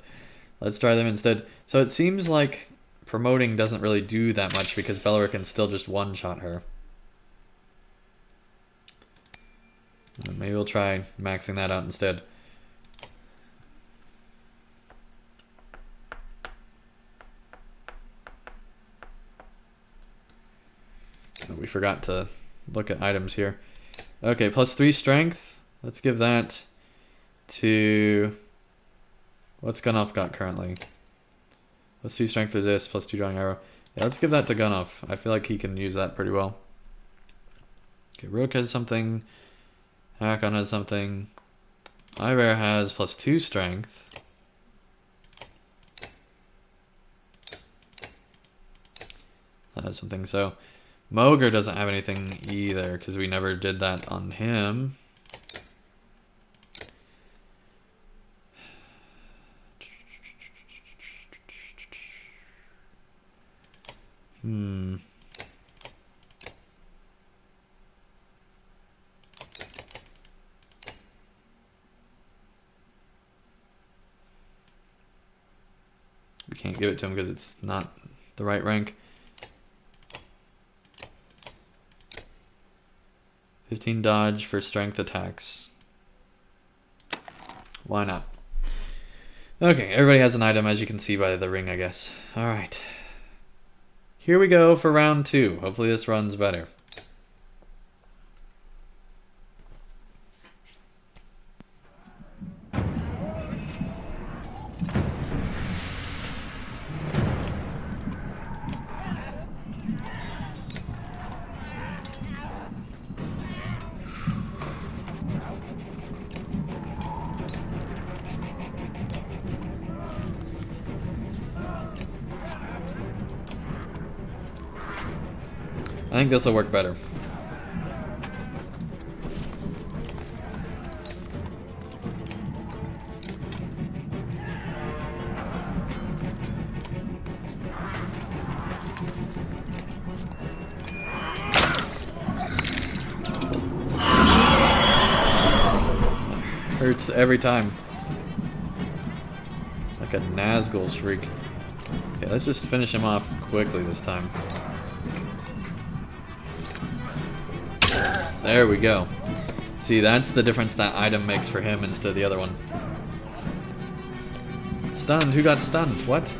let's try them instead. So it seems like promoting doesn't really do that much because Bellower can still just one-shot her. Maybe we'll try maxing that out instead. Oh, we forgot to look at items here. Okay, +3 strength. Let's give that to... What's Gunoff got currently? +2 strength resist, +2 drawing arrow. Yeah, let's give that to Gunoff. I feel like he can use that pretty well. Okay, Rook has something. Hakon has something. Iver has +2 strength. That has something. So Moger doesn't have anything either because we never did that on him. We can't give it to him because it's not the right rank. 15 dodge for strength attacks. Why not? Okay, everybody has an item, as you can see by the ring, I guess. Alright. Here we go for round 2. Hopefully this runs better. I think this will work better. Hurts every time. It's like a Nazgul shriek. Okay, let's just finish him off quickly this time. There we go. See, that's the difference that item makes for him instead of the other one. Stunned? Who got stunned? What?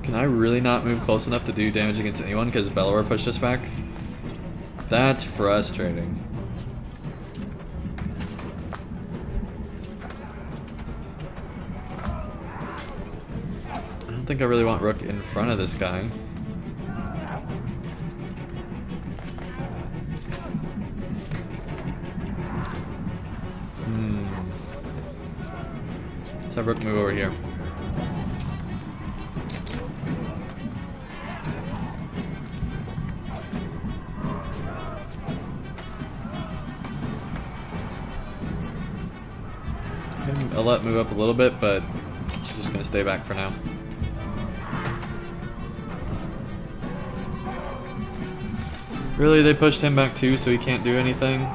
Can I really not move close enough to do damage against anyone because Bellower pushed us back? That's frustrating. I don't think I really want Rook in front of this guy. Let's have Rook move over here. I'll let move up a little bit, but I'm just gonna stay back for now. Really, they pushed him back too, so he can't do anything?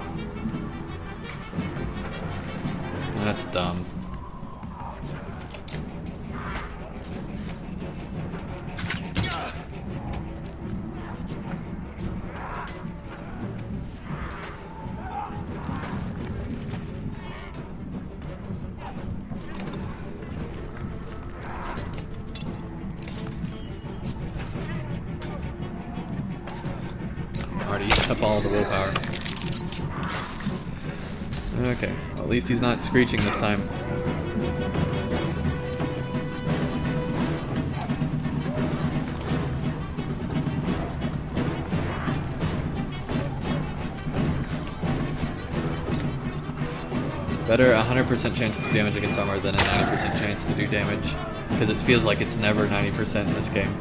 That's dumb. Already used up all the willpower. Okay, well, at least he's not screeching this time. Better 100% chance to do damage against armor than a 90% chance to do damage, because it feels like it's never 90% in this game.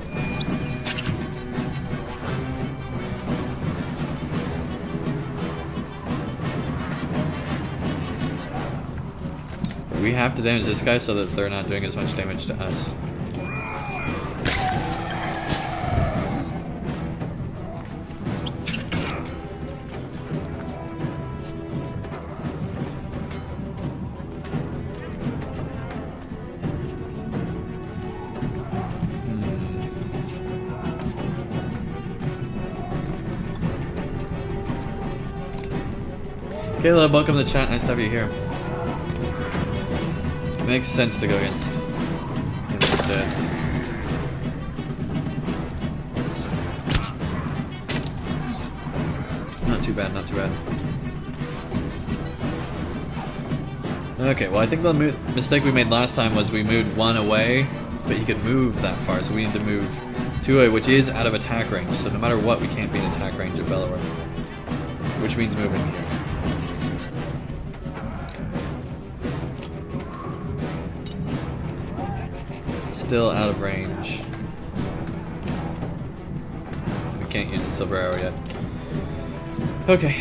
We have to damage this guy so that they're not doing as much damage to us. Caleb, welcome to the chat. Nice to have you here. Makes sense to go against him instead. Not too bad, not too bad. Okay, well I think the mistake we made last time was we moved one away, but he could move that far, so we need to move two away, which is out of attack range. So no matter what, we can't be in attack range of Bellower, which means moving here. Still out of range. We can't use the silver arrow yet. Okay.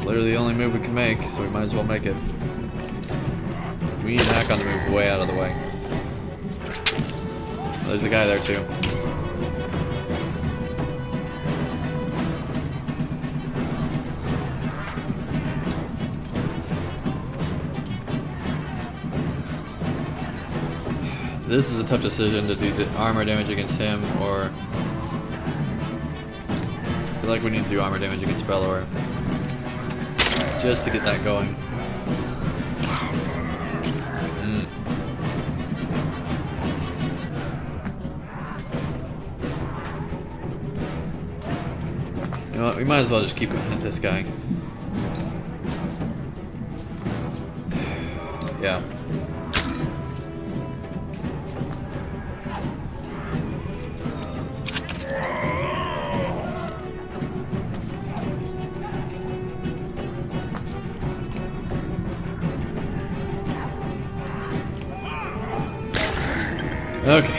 Literally the only move we can make, so we might as well make it. We need Hakon to move way out of the way. Oh, there's a guy there too. This is a tough decision to do armor damage against him, or I feel like we need to do armor damage against Bellower. Just to get that going. You know what, we might as well just keep going at this guy. Yeah. Okay.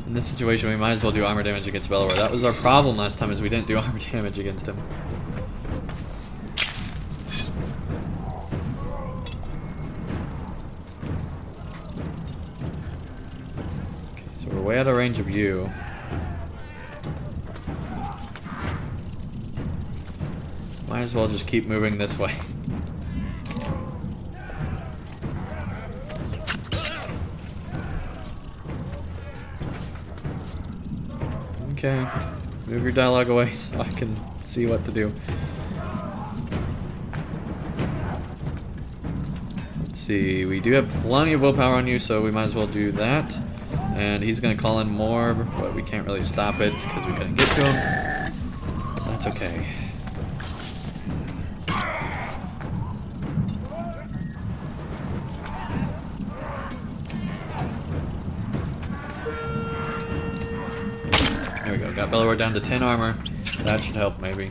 In this situation, we might as well do armor damage against Bellower. That was our problem last time, is we didn't do armor damage against him. Okay, so we're way out of range of you. Might as well just keep moving this way. Okay, move your dialogue away so I can see what to do. Let's see, we do have plenty of willpower on you, so we might as well do that. And he's gonna call in more, but we can't really stop it because we couldn't get to him. That's okay. There we go, got Bellower down to 10 armor. That should help, maybe.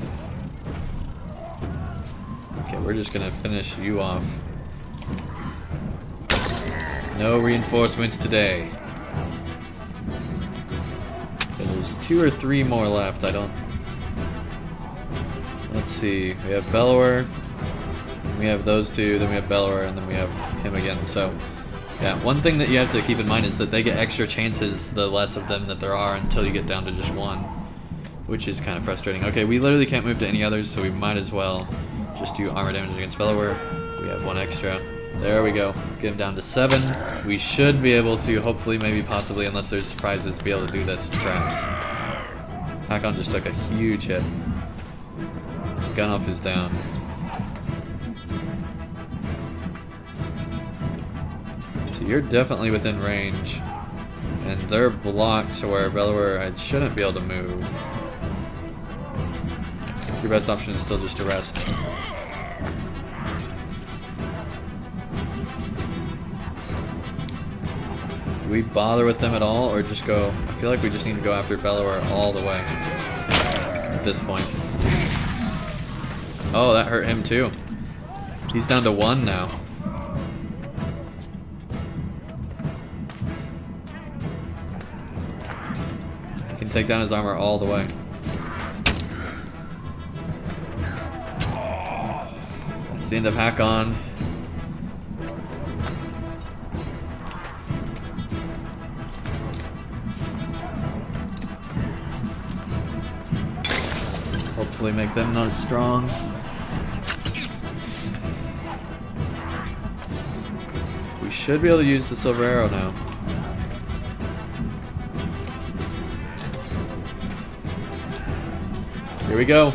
Okay, we're just gonna finish you off. No reinforcements today. Okay, there's 2 or 3 more left, I don't... Let's see, we have Bellower, we have those two, then we have Bellower, and then we have him again, so... Yeah, one thing that you have to keep in mind is that they get extra chances the less of them that there are until you get down to just one, which is kind of frustrating. Okay, we literally can't move to any others, so we might as well just do armor damage against Bellower. We have 1 extra. There we go. Get him down to 7. We should be able to, hopefully, maybe, possibly, unless there's surprises, be able to do this traps. Hakon just took a huge hit. Gun off is down. You're definitely within range, and they're blocked to where Bellower I shouldn't be able to move. Your best option is still just to rest. Do we bother with them at all, or just go? I feel like we just need to go after Bellower all the way at this point. Oh, that hurt him too. He's down to 1 now. Take down his armor all the way. That's the end of Hakon. Hopefully make them not as strong. We should be able to use the silver arrow now. Here we go.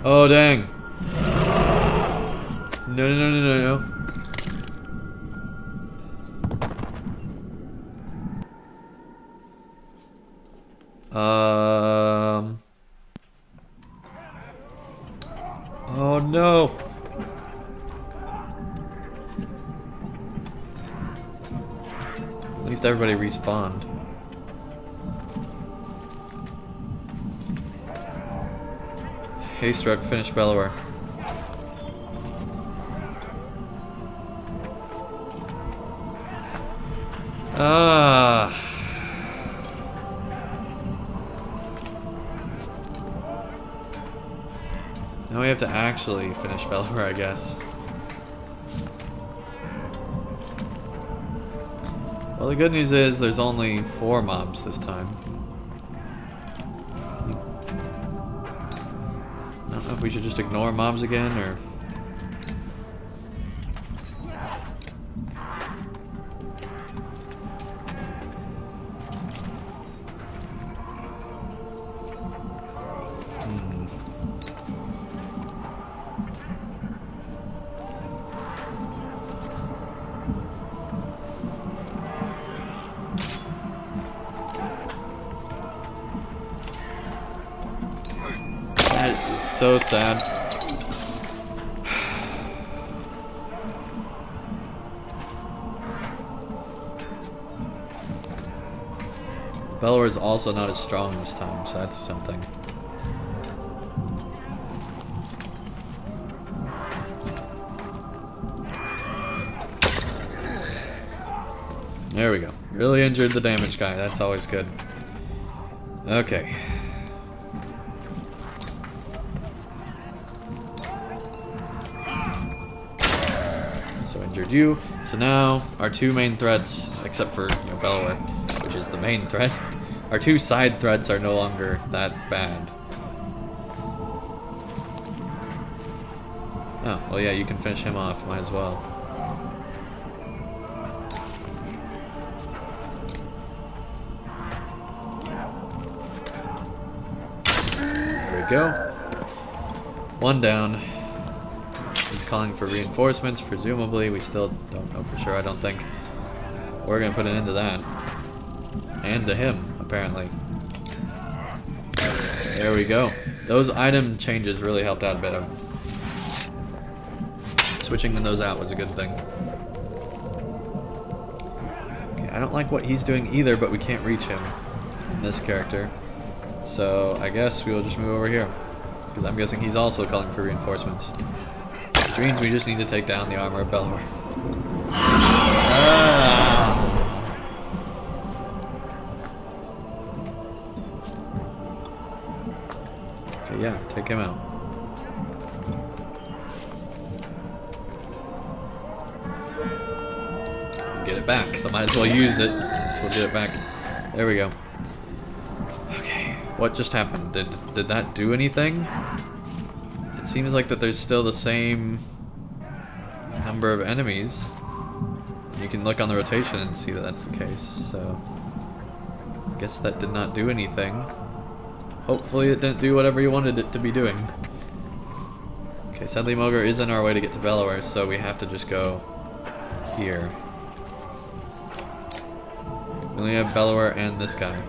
Oh dang. No, no, no, no, no, no. Oh no. At least everybody respawned. Haystruck, finish Bellower. Ah. Now we have to actually finish Bellower, I guess. Well, the good news is there's only 4 mobs this time. I don't know if we should just ignore mobs again, or... That is so sad. Bellower is also not as strong this time, so that's something. There we go. Really injured the damage guy. That's always good. Okay. So injured you. So now our 2 main threats, except for Bellower, which is the main threat, our 2 side threats are no longer that bad. Oh, well yeah, you can finish him off. Might as well. Go. 1 down. He's calling for reinforcements, presumably. We still don't know for sure, I don't think. We're gonna put an end to that. And to him, apparently. There we go. Those item changes really helped out a bit. Switching those out was a good thing. Okay, I don't like what he's doing either, but we can't reach him in this character. So I guess we will just move over here, because I'm guessing he's also calling for reinforcements. Which means we just need to take down the armor of Bellower. Okay, yeah, take him out. Get it back, so might as well use it since we'll get it back. There we go. What just happened? Did that do anything? It seems like that there's still the same number of enemies. You can look on the rotation and see that that's the case, so... I guess that did not do anything. Hopefully it didn't do whatever you wanted it to be doing. Okay, sadly Mogre is on our way to get to Bellower, so we have to just go here. We only have Bellower and this guy.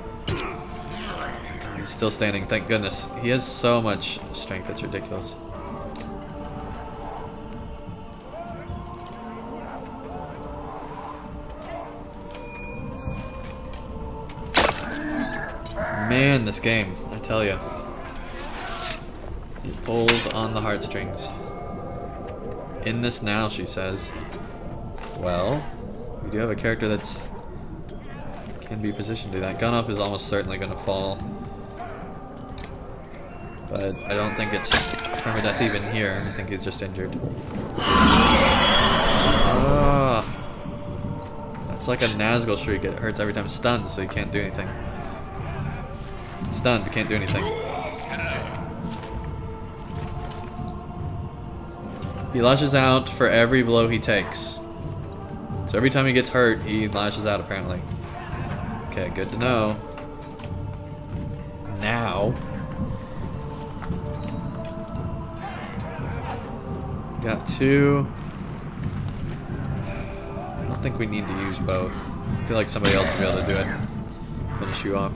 He's still standing, thank goodness. He has so much strength, it's ridiculous. Man, this game, I tell you. It pulls on the heartstrings. In this now, she says. Well, we do have a character that's can be positioned to do that. Gunoff is almost certainly going to fall. But I don't think it's permadeath even here. I think he's just injured. That's like a Nazgul shriek. It hurts every time stunned, so you can't do anything. Stunned, can't do anything. He lashes out for every blow he takes. So every time he gets hurt, he lashes out apparently. Okay, good to know. Now. Got two. I don't think we need to use both. I feel like somebody else will be able to do it. Finish you off.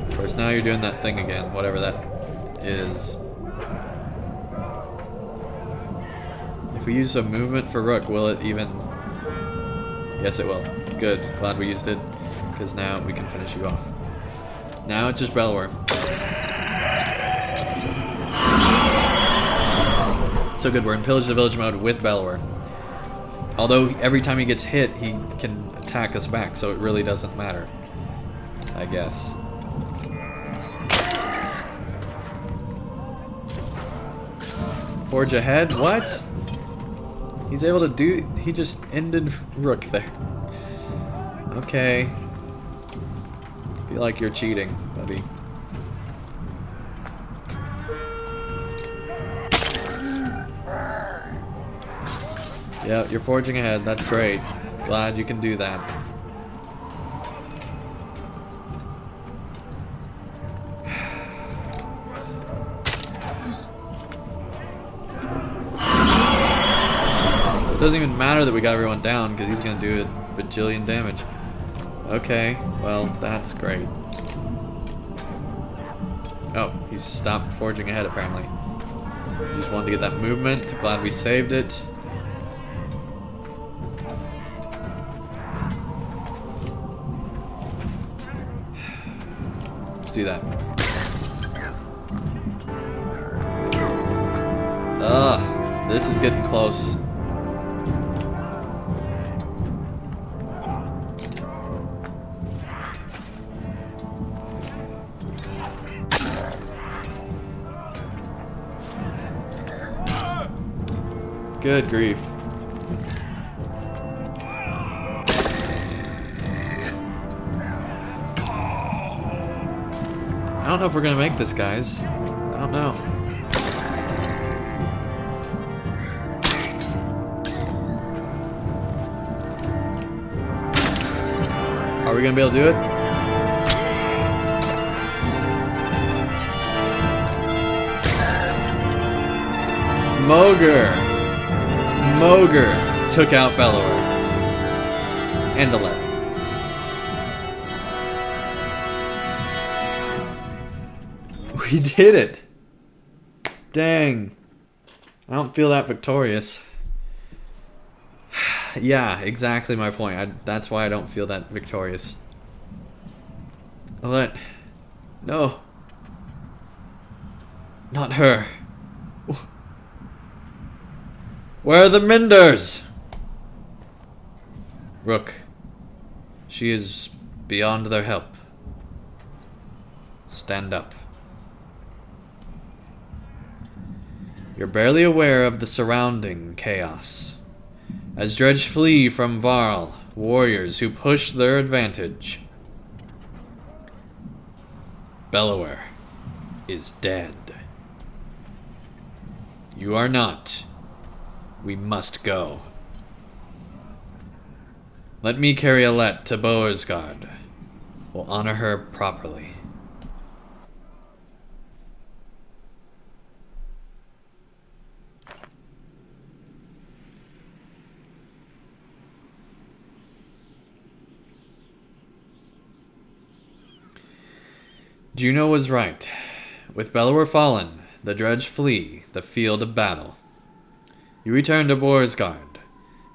Of course, now you're doing that thing again, whatever that is. If we use a movement for Rook, will it even... Yes, it will. Good. Glad we used it, because now we can finish you off. Now it's just Bellower. So good, we're in Pillage the Village mode with Bellower. Although every time he gets hit, he can attack us back, so it really doesn't matter. I guess. Forge ahead? What? He's able to do... He just ended Rook there. Okay. I feel like you're cheating, buddy. Yeah, you're forging ahead. That's great. Glad you can do that. So it doesn't even matter that we got everyone down because he's going to do a bajillion damage. Okay, well, that's great. Oh, he's stopped forging ahead apparently. Just wanted to get that movement. Glad we saved it. Let's do that. Ugh, this is getting close. Good grief. I don't know if we're gonna make this, guys. I don't know. Are we gonna be able to do it? Mogre took out Bellower. And 11. We did it! Dang. I don't feel that victorious. Yeah, exactly my point. That's why I don't feel that victorious. Alette. No. Not her. Where are the Minders? Rook. She is beyond their help. Stand up. You're barely aware of the surrounding chaos. As Dredge flee from Varl, warriors who push their advantage. Bellower is dead. You are not. We must go. Let me carry Alette to Boersgard. We'll honor her properly. Juno was right. With Bellower fallen, the Dredge flee the field of battle. You return to Boersgard,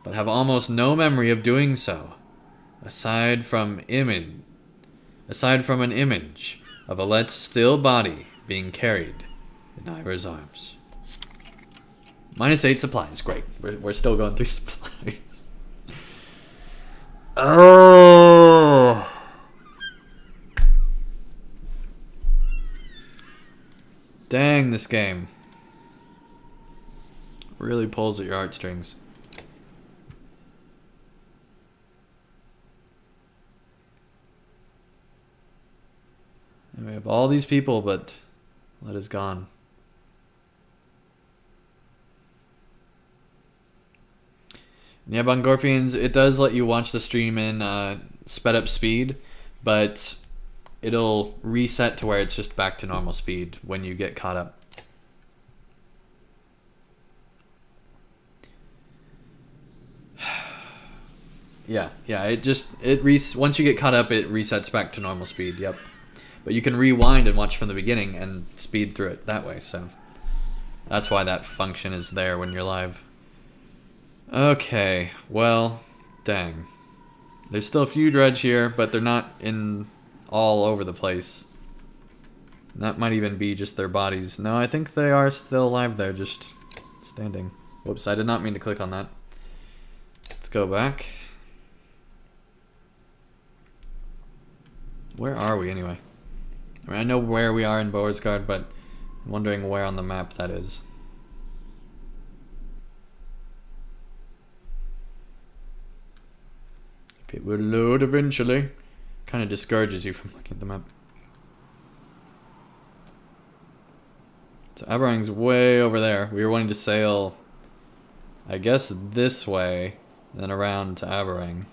but have almost no memory of doing so, aside from an image of Alette's still body being carried in Ivor's arms. -8 supplies, great. We're still going through supplies. Oh! Dang, this game really pulls at your heartstrings. And we have all these people, but Let is gone. Yeah, Bongorfians, it does let you watch the stream in sped up speed, but it'll reset to where it's just back to normal speed when you get caught up. Yeah, once you get caught up, it resets back to normal speed. Yep, but you can rewind and watch from the beginning and speed through it that way. So that's why that function is there when you're live. Okay, well, dang. There's still a few dredge here, but they're not in all over the place. That might even be just their bodies. No, I think they are still alive there, just standing. Whoops, I did not mean to click on that. Let's go back. Where are we anyway? I mean, I know where we are in Boersgard, but I'm wondering where on the map that is. It will load eventually. Kind of discourages you from looking at the map. So Aberang's way over there. We were wanting to sail, I guess, this way, then around to Aberang.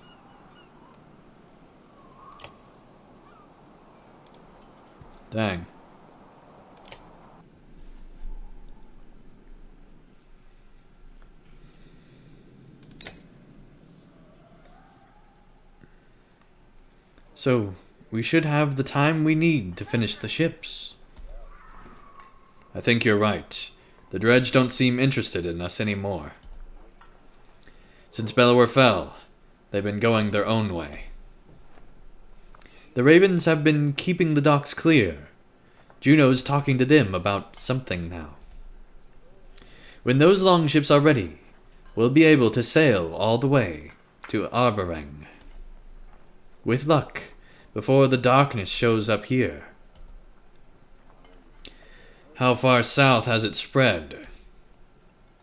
Dang. So, we should have the time we need to finish the ships. I think you're right. The dredge don't seem interested in us anymore. Since Bellower fell, they've been going their own way. The Ravens have been keeping the docks clear. Juno's talking to them about something now. When those longships are ready, we'll be able to sail all the way to Aberang. With luck, before the darkness shows up here. How far south has it spread?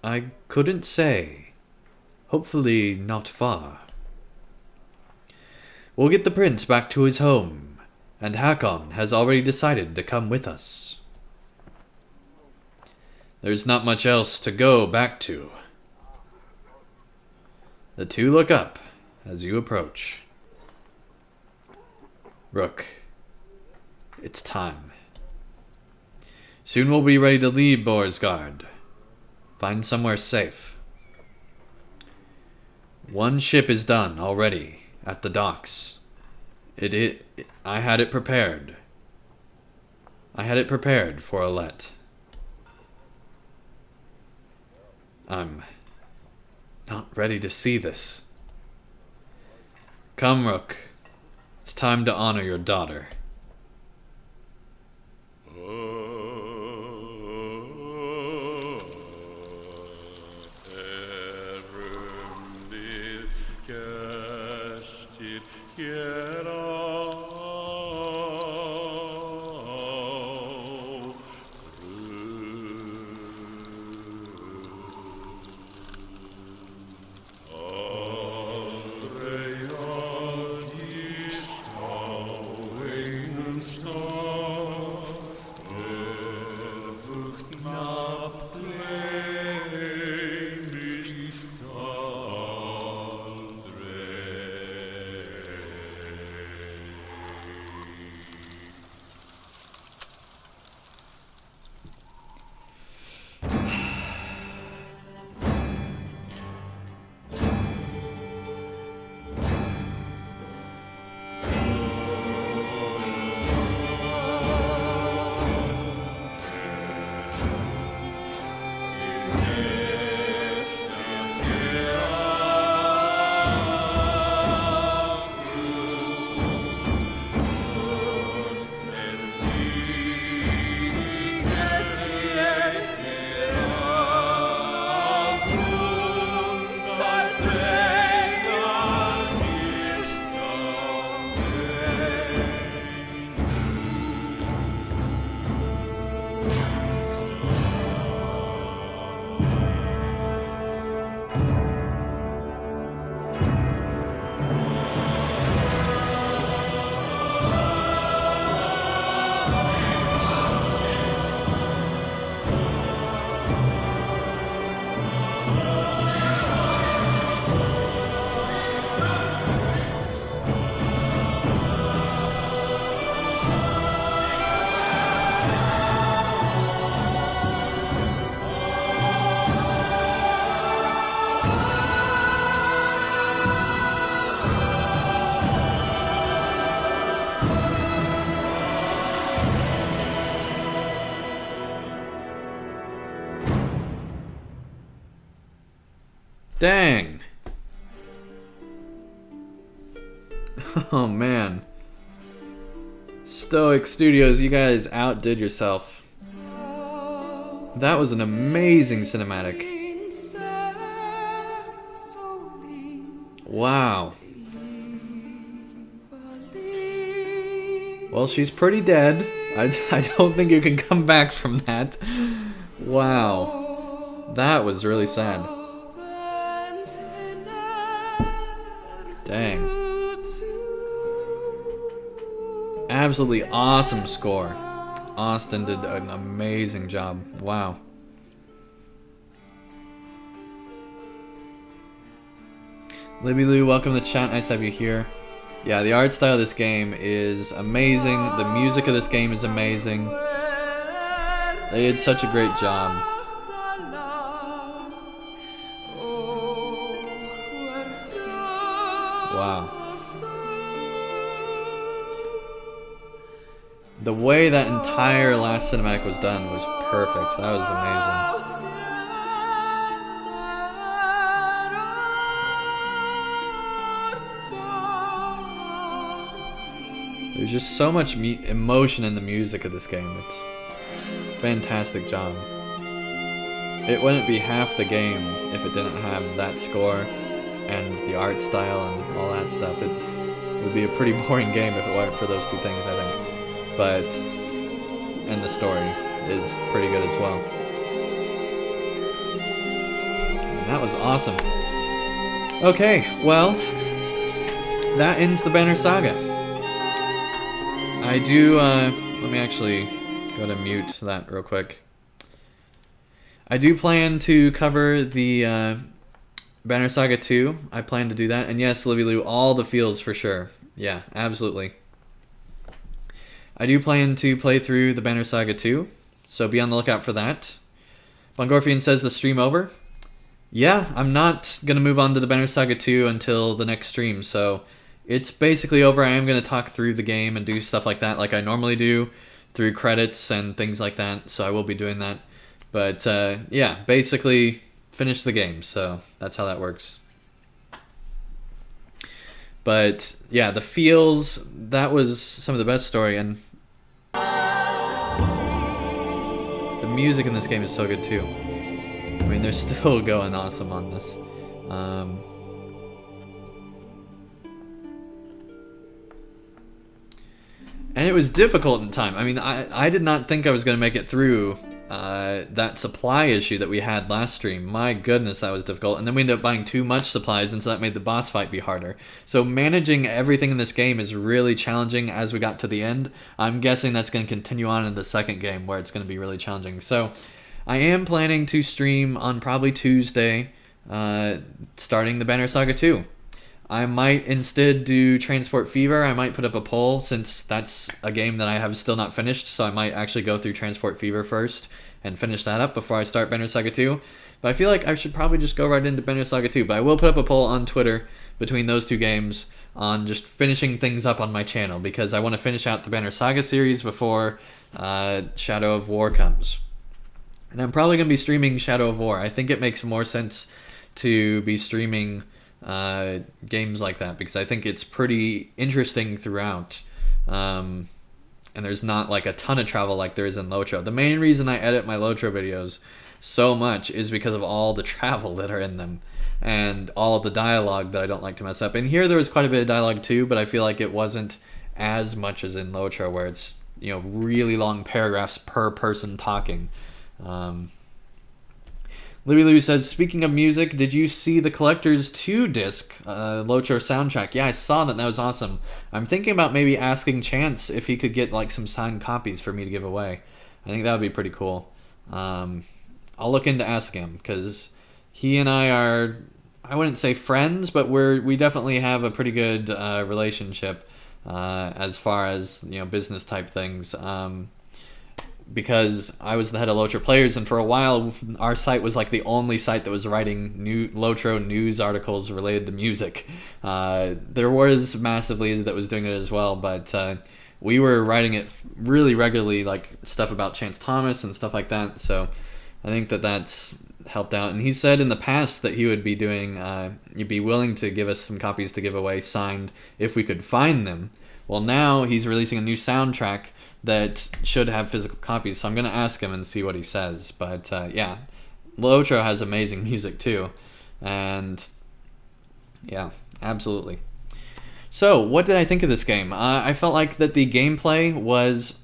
I couldn't say. Hopefully not far. We'll get the prince back to his home, and Hakon has already decided to come with us. There's not much else to go back to. The two look up as you approach. Rook, it's time. Soon we'll be ready to leave Boersgard. Find somewhere safe. One ship is done already at the docks. I had it prepared. I had it prepared for Alette. I'm not ready to see this. Come, Rook. It's time to honor your daughter. Dang. Oh man. Stoic Studios, you guys outdid yourself. That was an amazing cinematic. Wow. Well, she's pretty dead. I don't think you can come back from that. Wow. That was really sad. Dang. Absolutely awesome score. Austin did an amazing job. Wow. Libby Lou, welcome to the chat. Nice to have you here. Yeah, the art style of this game is amazing. The music of this game is amazing. They did such a great job. Wow. The way that entire last cinematic was done was perfect. That was amazing. There's just so much emotion in the music of this game. It's a fantastic job. It wouldn't be half the game if it didn't have that score and the art style and all that stuff. It would be a pretty boring game if it weren't for those two things, I think. But, and the story is pretty good as well. And that was awesome. Okay, well, that ends the Banner Saga. I do, let me actually go to mute that real quick. I do plan to cover the Banner Saga 2. I plan to do that. And yes, Livy Lou, all the fields for sure. Yeah, absolutely. I do plan to play through the Banner Saga 2, so be on the lookout for that. Bongorfian says the stream over. Yeah, I'm not going to move on to the Banner Saga 2 until the next stream, so it's basically over. I am going to talk through the game and do stuff like that like I normally do, through credits and things like that, so I will be doing that. But yeah, basically finish the game, so that's how that works. But yeah, the feels, that was some of the best story, and the music in this game is so good too. I mean, they're still going awesome on this. And it was difficult in time. I mean, I did not think I was going to make it through that supply issue that we had last stream. My goodness, that was difficult. And then we ended up buying too much supplies, and so that made the boss fight be harder. So managing everything in this game is really challenging as we got to the end. I'm guessing that's going to continue on in the second game, where it's going to be really challenging. So I am planning to stream on probably Tuesday, starting the Banner Saga 2. I might instead do Transport Fever. I might put up a poll, since that's a game that I have still not finished, so I might actually go through Transport Fever first and finish that up before I start Banner Saga 2. But I feel like I should probably just go right into Banner Saga 2. But I will put up a poll on Twitter between those two games on just finishing things up on my channel, because I want to finish out the Banner Saga series before Shadow of War comes. And I'm probably going to be streaming Shadow of War. I think it makes more sense to be streaming games like that, because I think it's pretty interesting throughout, and there's not like a ton of travel like there is in Lotro. The main reason I edit my Lotro videos so much is because of all the travel that are in them and all of the dialogue that I don't like to mess up. And here there was quite a bit of dialogue too, but I feel like it wasn't as much as in Lotro, where it's, you know, really long paragraphs per person talking. Libby Lou says, speaking of music, did you see the Collector's 2 disc, Lotro soundtrack? Yeah, I saw that. That was awesome. I'm thinking about maybe asking Chance if he could get like some signed copies for me to give away. I think that would be pretty cool. I'll look into asking him, because he and I are, I wouldn't say friends, but we definitely have a pretty good relationship as far as, you know, business type things. Because I was the head of Lotro Players, and for a while our site was like the only site that was writing new Lotro news articles related to music. There was Massively that was doing it as well, but we were writing it really regularly, like stuff about Chance Thomas and stuff like that. So I think that that's helped out. And he said in the past that he would be doing, he'd be willing to give us some copies to give away signed if we could find them. Well, now he's releasing a new soundtrack that should have physical copies, so I'm going to ask him and see what he says. But yeah, Lotro has amazing music too. And yeah, absolutely. So, what did I think of this game? I felt like that the gameplay was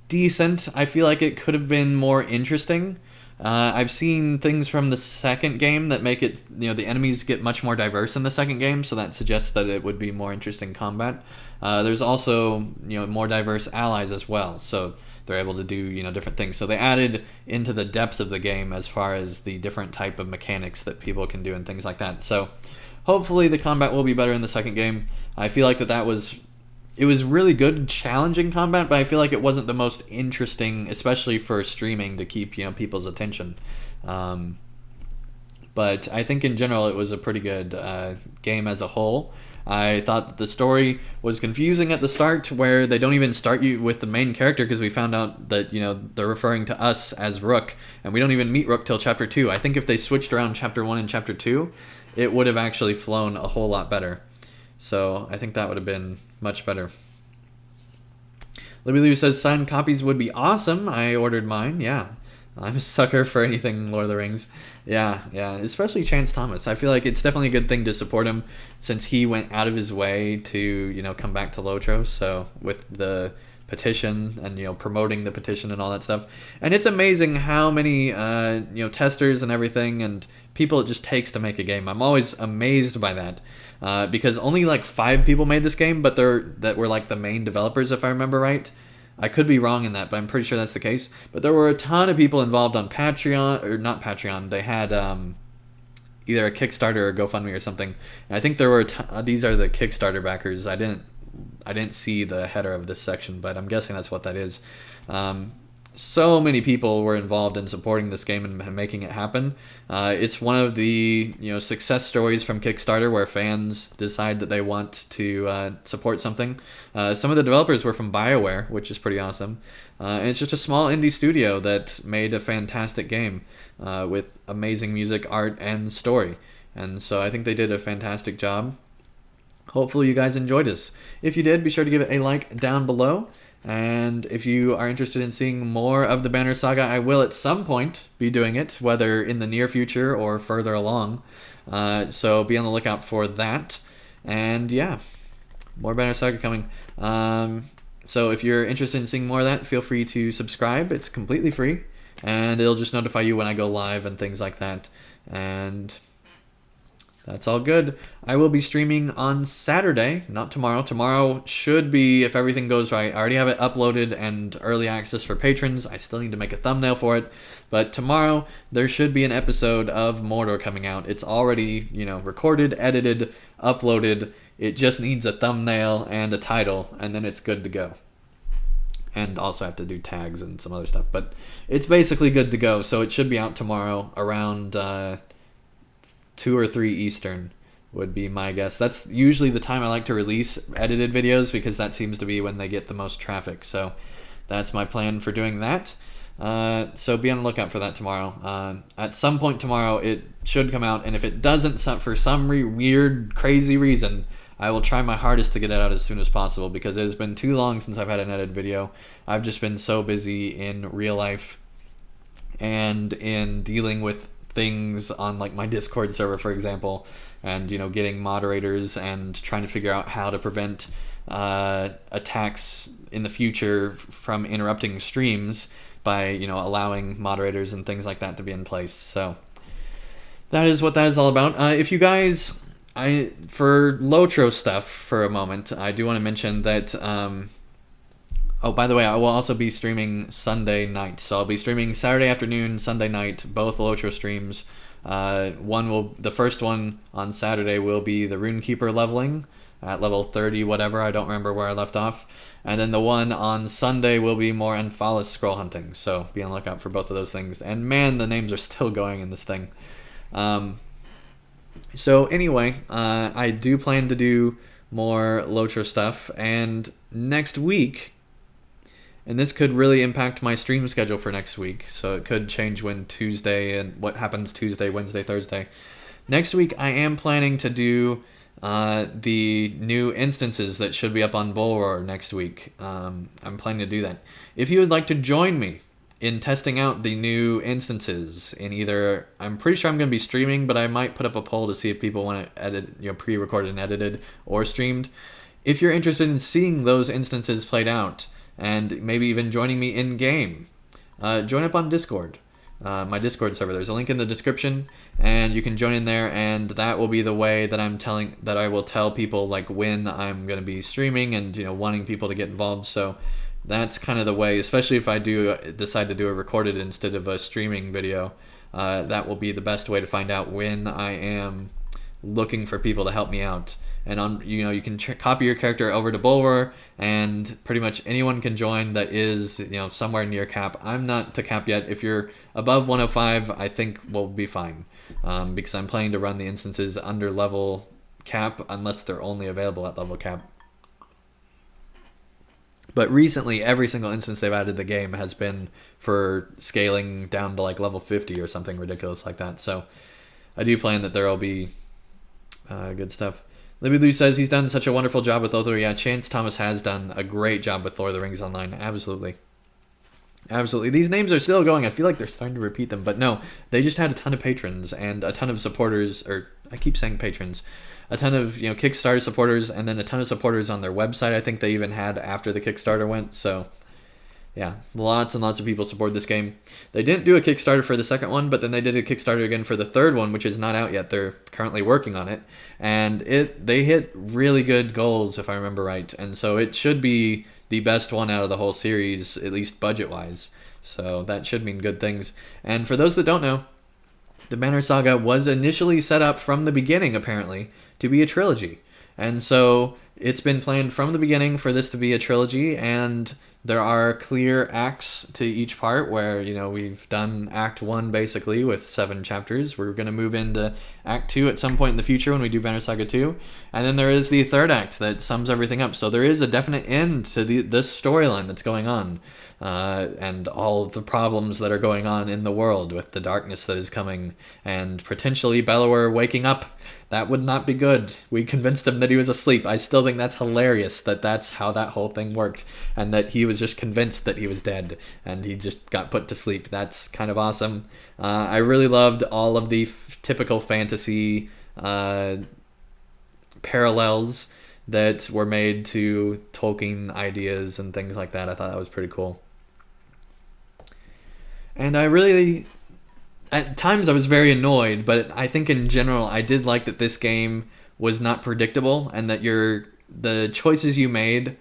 decent. I feel like it could have been more interesting. I've seen things from the second game that make it, the enemies get much more diverse in the second game, so that suggests that it would be more interesting combat. There's also, more diverse allies as well, so they're able to do, different things. So they added into the depth of the game as far as the different type of mechanics that people can do and things like that. So hopefully the combat will be better in the second game. I feel like it was really good, challenging combat, but I feel like it wasn't the most interesting, especially for streaming, to keep people's attention. But I think in general it was a pretty good game as a whole. I thought that the story was confusing at the start, where they don't even start you with the main character, because we found out that they're referring to us as Rook, and we don't even meet Rook till chapter 2. I think if they switched around chapter 1 and chapter 2, it would have actually flown a whole lot better. So I think that would have been much better. Libby Lou says signed copies would be awesome. I ordered mine. Yeah, I'm a sucker for anything Lord of the Rings. Yeah, especially Chance Thomas. I feel like it's definitely a good thing to support him, since he went out of his way to come back to Lotro. So with the petition and promoting the petition and all that stuff, and it's amazing how many testers and everything and people it just takes to make a game. I'm always amazed by that, because only like 5 people made this game, but that were like the main developers, if I remember right. I could be wrong in that, but I'm pretty sure that's the case. But there were a ton of people involved on Patreon, or not Patreon. They had either a Kickstarter or GoFundMe or something. And I think there were these are the Kickstarter backers. I didn't see the header of this section, but I'm guessing that's what that is. So many people were involved in supporting this game and making it happen. It's one of the success stories from Kickstarter where fans decide that they want to support something. Some of the developers were from BioWare, which is pretty awesome. And it's just a small indie studio that made a fantastic game with amazing music, art, and story. And so I think they did a fantastic job. Hopefully you guys enjoyed this. If you did, be sure to give it a like down below. And if you are interested in seeing more of the Banner Saga, I will at some point be doing it, whether in the near future or further along. So be on the lookout for that. And yeah, more Banner Saga coming. So if you're interested in seeing more of that, feel free to subscribe. It's completely free, and it'll just notify you when I go live and things like that. And that's all good. I will be streaming on Saturday, not tomorrow. Tomorrow should be, if everything goes right. I already have it uploaded and early access for patrons. I still need to make a thumbnail for it. But tomorrow, there should be an episode of Mordor coming out. It's already, recorded, edited, uploaded. It just needs a thumbnail and a title, and then it's good to go. And also have to do tags and some other stuff. But it's basically good to go. So it should be out tomorrow around 2 or 3 Eastern would be my guess. That's usually the time I like to release edited videos, because that seems to be when they get the most traffic. So that's my plan for doing that. So be on the lookout for that tomorrow. At some point tomorrow it should come out, and if it doesn't, for some weird, crazy reason, I will try my hardest to get it out as soon as possible, because it has been too long since I've had an edited video. I've just been so busy in real life and in dealing with things on like my Discord server, for example, and getting moderators and trying to figure out how to prevent attacks in the future from interrupting streams by allowing moderators and things like that to be in place. So that is what that is all about. If you guys, for Lotro stuff for a moment, I do want to mention that oh, by the way, I will also be streaming Sunday night. So I'll be streaming Saturday afternoon, Sunday night, both Lotro streams. The first one on Saturday will be the Runekeeper leveling at level 30, whatever. I don't remember where I left off. And then the one on Sunday will be more Unfollow scroll hunting. So be on the lookout for both of those things. And man, the names are still going in this thing. So anyway, I do plan to do more Lotro stuff. And next week, and this could really impact my stream schedule for next week. So it could change when Tuesday and what happens Tuesday, Wednesday, Thursday. Next week, I am planning to do the new instances that should be up on Bulwark next week. I'm planning to do that. If you would like to join me in testing out the new instances in either, I'm pretty sure I'm going to be streaming, but I might put up a poll to see if people want it edit, pre-recorded and edited or streamed. If you're interested in seeing those instances played out and maybe even joining me in game, join up on Discord. My Discord server. There's a link in the description, and you can join in there, and that will be the way that I will tell people like when I'm going to be streaming and wanting people to get involved. So that's kind of the way, especially if I do decide to do a recorded instead of a streaming video. That will be the best way to find out when I am looking for people to help me out. And you can copy your character over to Bulwer, and pretty much anyone can join that is somewhere near cap. I'm not to cap yet. If you're above 105, I think we'll be fine, because I'm planning to run the instances under level cap unless they're only available at level cap. But recently, every single instance they've added to the game has been for scaling down to like level 50 or something ridiculous like that. So I do plan that there will be good stuff. Libby Lou says he's done such a wonderful job with Lothar. Yeah, Chance Thomas has done a great job with Lord of the Rings Online. Absolutely. Absolutely. These names are still going. I feel like they're starting to repeat them. But no, they just had a ton of patrons and a ton of supporters, or I keep saying patrons, a ton of Kickstarter supporters, and then a ton of supporters on their website. I think they even had after the Kickstarter went. So yeah, lots and lots of people support this game. They didn't do a Kickstarter for the second one, but then they did a Kickstarter again for the third one, which is not out yet. They're currently working on it, and they hit really good goals, if I remember right. And so it should be the best one out of the whole series, at least budget-wise. So that should mean good things. And for those that don't know, the Banner Saga was initially set up from the beginning, apparently, to be a trilogy. And so it's been planned from the beginning for this to be a trilogy, and there are clear acts to each part where, we've done Act 1 basically with 7 chapters. We're going to move into Act 2 at some point in the future when we do Banner Saga 2. And then there is the third act that sums everything up. So there is a definite end to this storyline that's going on. And all of the problems that are going on in the world with the darkness that is coming and potentially Bellower waking up. That would not be good. We convinced him that he was asleep. I still think that's hilarious that that's how that whole thing worked, and that he was just convinced that he was dead and he just got put to sleep. That's kind of awesome. I really loved all of the typical fantasy parallels that were made to Tolkien ideas and things like that. I thought that was pretty cool. And at times I was very annoyed, but I think in general I did like that this game was not predictable, and that the choices you made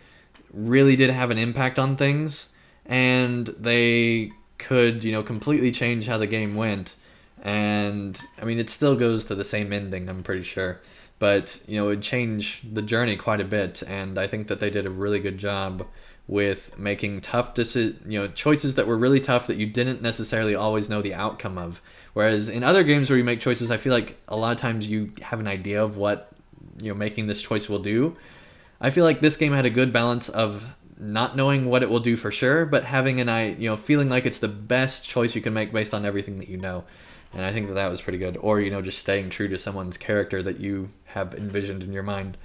really did have an impact on things, and they could completely change how the game went. And I mean, it still goes to the same ending, I'm pretty sure, but it would change the journey quite a bit. And I think that they did a really good job with making tough choices that were really tough that you didn't necessarily always know the outcome of. Whereas in other games where you make choices, I feel like a lot of times you have an idea of what making this choice will do. I feel like this game had a good balance of not knowing what it will do for sure, but having feeling like it's the best choice you can make based on everything that you know. And I think that was pretty good. Or just staying true to someone's character that you have envisioned in your mind.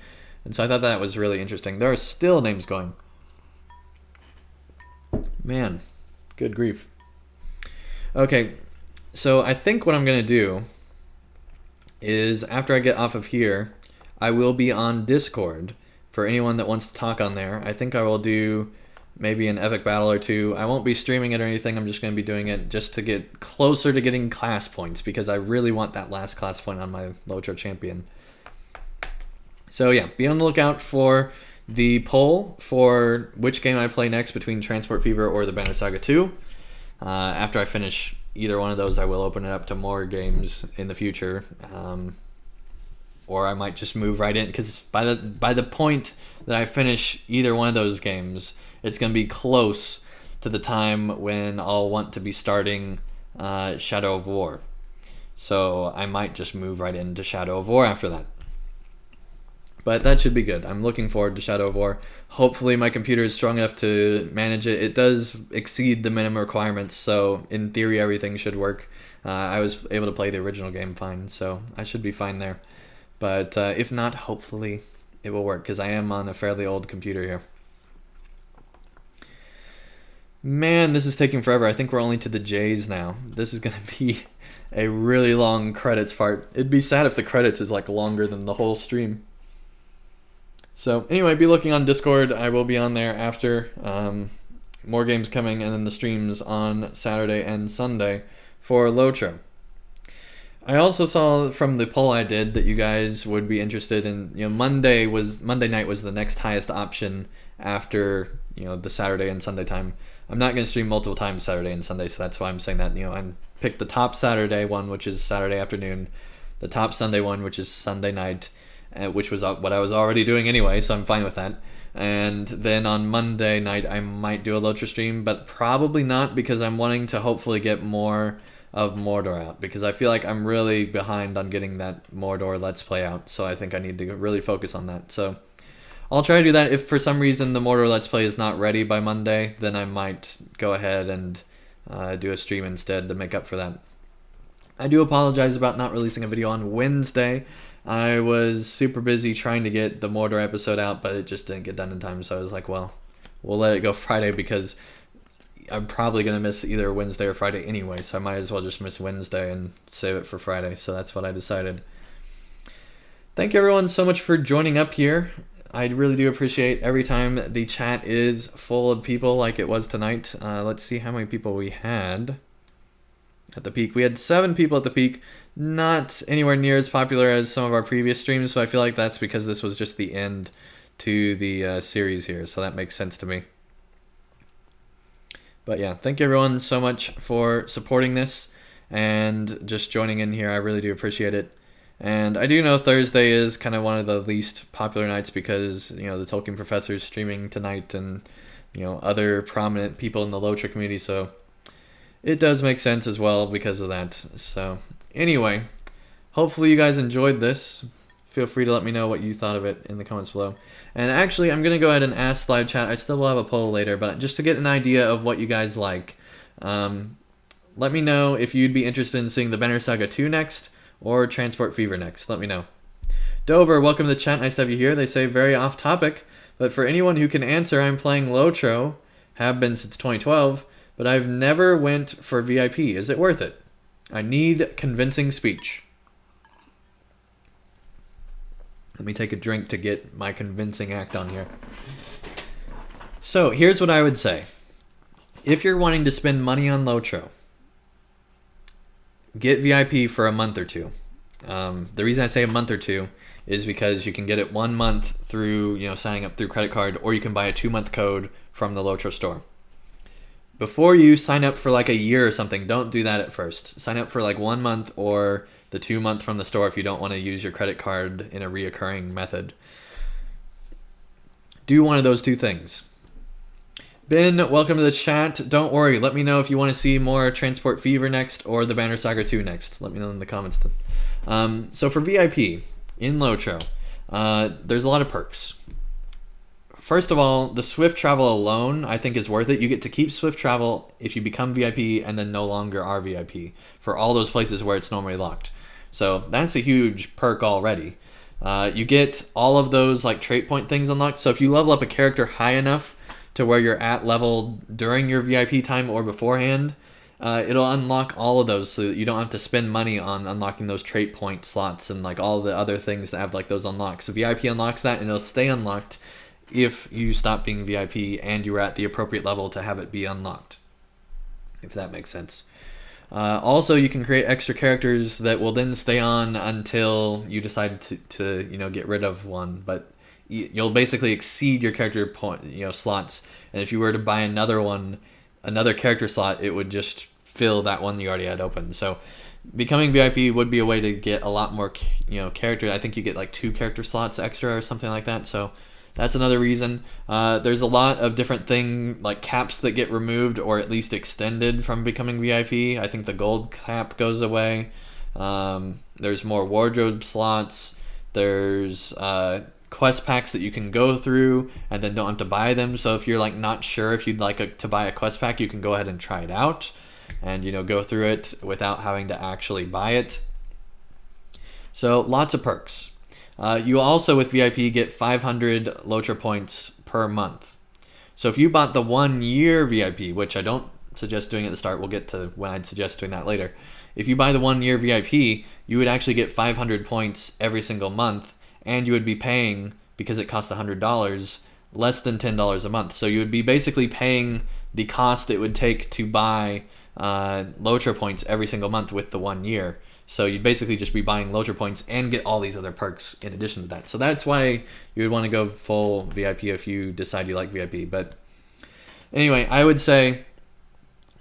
And so I thought that was really interesting. There are still names going. Man, good grief. Okay, so I think what I'm going to do is after I get off of here, I will be on Discord for anyone that wants to talk on there. I think I will do maybe an epic battle or two. I won't be streaming it or anything. I'm just going to be doing it just to get closer to getting class points, because I really want that last class point on my Lotro champion. So yeah, be on the lookout for the poll for which game I play next between Transport Fever or the Banner Saga 2. After I finish either one of those, I will open it up to more games in the future. Or I might just move right in, because by the point that I finish either one of those games, it's going to be close to the time when I'll want to be starting Shadow of War. So I might just move right into Shadow of War after that. But that should be good. I'm looking forward to Shadow of War. Hopefully my computer is strong enough to manage it. It does exceed the minimum requirements, so in theory everything should work. I was able to play the original game fine, so I should be fine there. But if not, hopefully it will work, because I am on a fairly old computer here. Man, this is taking forever. I think we're only to the J's now. This is going to be a really long credits part. It'd be sad if the credits is like longer than the whole stream. So anyway, be looking on Discord. I will be on there after. More games coming, and then the streams on Saturday and Sunday for Lotro. I also saw from the poll I did that you guys would be interested in, Monday night was the next highest option after, the Saturday and Sunday time. I'm not going to stream multiple times Saturday and Sunday, so that's why I'm saying that. I picked the top Saturday one, which is Saturday afternoon, the top Sunday one, which is Sunday night, which was what I was already doing anyway, so I'm fine with that. And then on Monday night, I might do a Lotro stream, but probably not, because I'm wanting to hopefully get more of Mordor out, because I feel like I'm really behind on getting that Mordor Let's Play out, so I think I need to really focus on that. So I'll try to do that. If for some reason the Mordor Let's Play is not ready by Monday, then I might go ahead and do a stream instead to make up for that. I do apologize about not releasing a video on Wednesday. I was super busy trying to get the Mordor episode out, but it just didn't get done in time, so I was like, well, we'll let it go Friday, because I'm probably going to miss either Wednesday or Friday anyway, so I might as well just miss Wednesday and save it for Friday, so that's what I decided. Thank you everyone so much for joining up here. I really do appreciate every time the chat is full of people like it was tonight. Let's see how many people we had at the peak. We had 7 people at the peak. Not anywhere near as popular as some of our previous streams, so I feel like that's because this was just the end to the series here, so that makes sense to me. But yeah, thank you everyone so much for supporting this and just joining in here. I really do appreciate it. And I do know Thursday is kind of one of the least popular nights because, the Tolkien professor's streaming tonight and, other prominent people in the Lotro community, so it does make sense as well because of that. So anyway, hopefully you guys enjoyed this. Feel free to let me know what you thought of it in the comments below. And actually, I'm going to go ahead and ask live chat. I still will have a poll later, but just to get an idea of what you guys like, let me know if you'd be interested in seeing the Banner Saga 2 next or Transport Fever next. Let me know. Dover, welcome to the chat. Nice to have you here. They say very off topic, but for anyone who can answer, I'm playing Lotro, have been since 2012, but I've never went for VIP. Is it worth it? I need convincing speech. Let me take a drink to get my convincing act on here. So here's what I would say. If you're wanting to spend money on Lotro, get VIP for a month or two. The reason I say a month or two is because you can get it 1 month through, signing up through credit card, or you can buy a 2-month code from the Lotro store. Before you sign up for like a year or something, don't do that at first. Sign up for like 1 month or the 2-month from the store if you don't want to use your credit card in a reoccurring method. Do one of those 2 things. Ben, welcome to the chat. Don't worry. Let me know if you want to see more Transport Fever next or the Banner Saga 2 next. Let me know in the comments. So for VIP in Lotro, there's a lot of perks. First of all, the Swift travel alone, I think, is worth it. You get to keep Swift travel if you become VIP and then no longer are VIP for all those places where it's normally locked. So that's a huge perk already. You get all of those like trait point things unlocked. So if you level up a character high enough to where you're at level during your VIP time or beforehand, it'll unlock all of those so that you don't have to spend money on unlocking those trait point slots and like all the other things that have like those unlocks. So VIP unlocks that, and it'll stay unlocked if you stop being VIP and you're at the appropriate level to have it be unlocked, if that makes sense. Also, you can create extra characters that will then stay on until you decide to get rid of one, but you'll basically exceed your character point slots, and if you were to buy another character slot, it would just fill that one you already had open. So becoming VIP would be a way to get a lot more character. I think you get like 2 character slots extra or something like that, so that's another reason. There's a lot of different like caps that get removed or at least extended from becoming VIP. I think the gold cap goes away. There's more wardrobe slots. There's quest packs that you can go through and then don't have to buy them. So if you're like not sure if you'd like to buy a quest pack, you can go ahead and try it out and, you know, go through it without having to actually buy it. So lots of perks. You also with VIP get 500 Lotra points per month. So if you bought the 1 year VIP, which I don't suggest doing at the start, we'll get to when I'd suggest doing that later. If you buy the 1 year VIP, you would actually get 500 points every single month, and you would be paying, because it costs $100, less than $10 a month. So you would be basically paying the cost it would take to buy Lotra points every single month with the 1 year. So you'd basically just be buying Lotra points and get all these other perks in addition to that. So that's why you would want to go full VIP if you decide you like VIP. But anyway, I would say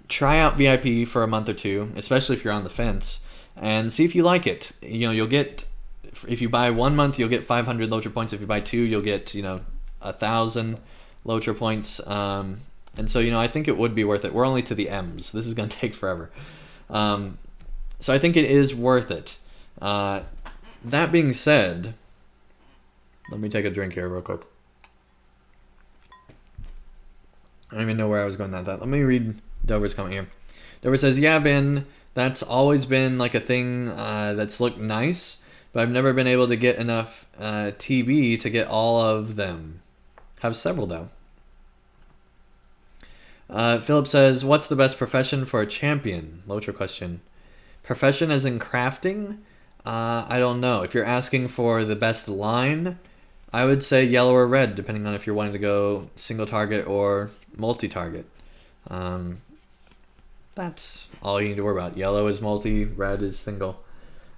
try out VIP for a month or two, especially if you're on the fence, and see if you like it. You know, you'll get, if you buy 1 month, you'll get 500 Lotra points. If you buy 2, you'll get, you know, 1,000 Lotra points. And so, you know, I think it would be worth it. We're only to the M's. This is going to take forever. So I think it is worth it. That being said, let me take a drink here real quick. I don't even know where I was going with that. Let me read Dover's comment here. Dover says, yeah, Ben, that's always been like a thing that's looked nice, but I've never been able to get enough TB to get all of them. Have several, though. Philip says, what's the best profession for a champion? Lotra question. Profession as in crafting? I don't know. If you're asking for the best line, I would say yellow or red, depending on if you're wanting to go single target or multi-target. That's all you need to worry about. Yellow is multi, red is single.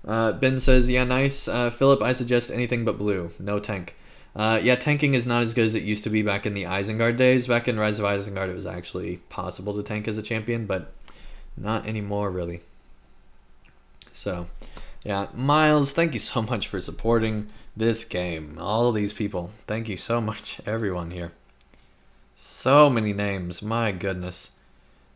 Ben says, yeah, nice. Philip, I suggest anything but blue. No tank. Yeah, tanking is not as good as it used to be back in the Isengard days. Back in Rise of Isengard, it was actually possible to tank as a champion, but not anymore, really. So, yeah, Miles, thank you so much for supporting this game. All these people, thank you so much, everyone here. So many names, my goodness.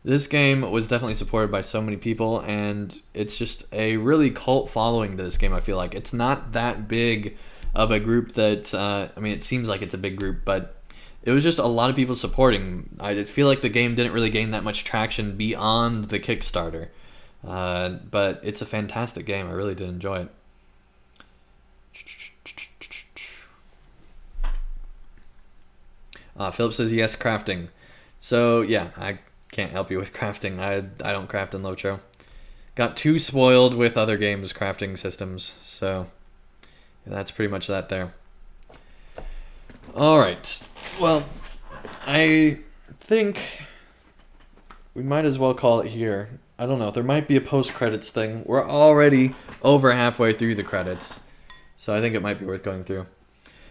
This game was definitely supported by so many people, and it's just a really cult following to this game, I feel like. It's not that big of a group that, I mean, it seems like it's a big group, but it was just a lot of people supporting. I feel like the game didn't really gain that much traction beyond the Kickstarter. But it's a fantastic game. I really did enjoy it. Philip says yes, crafting. So yeah, I can't help you with crafting. I don't craft in Lotro. Got too spoiled with other games' crafting systems. So yeah, that's pretty much that there. All right. Well, I think we might as well call it here. I don't know. There might be a post-credits thing. We're already over halfway through the credits, so I think it might be worth going through.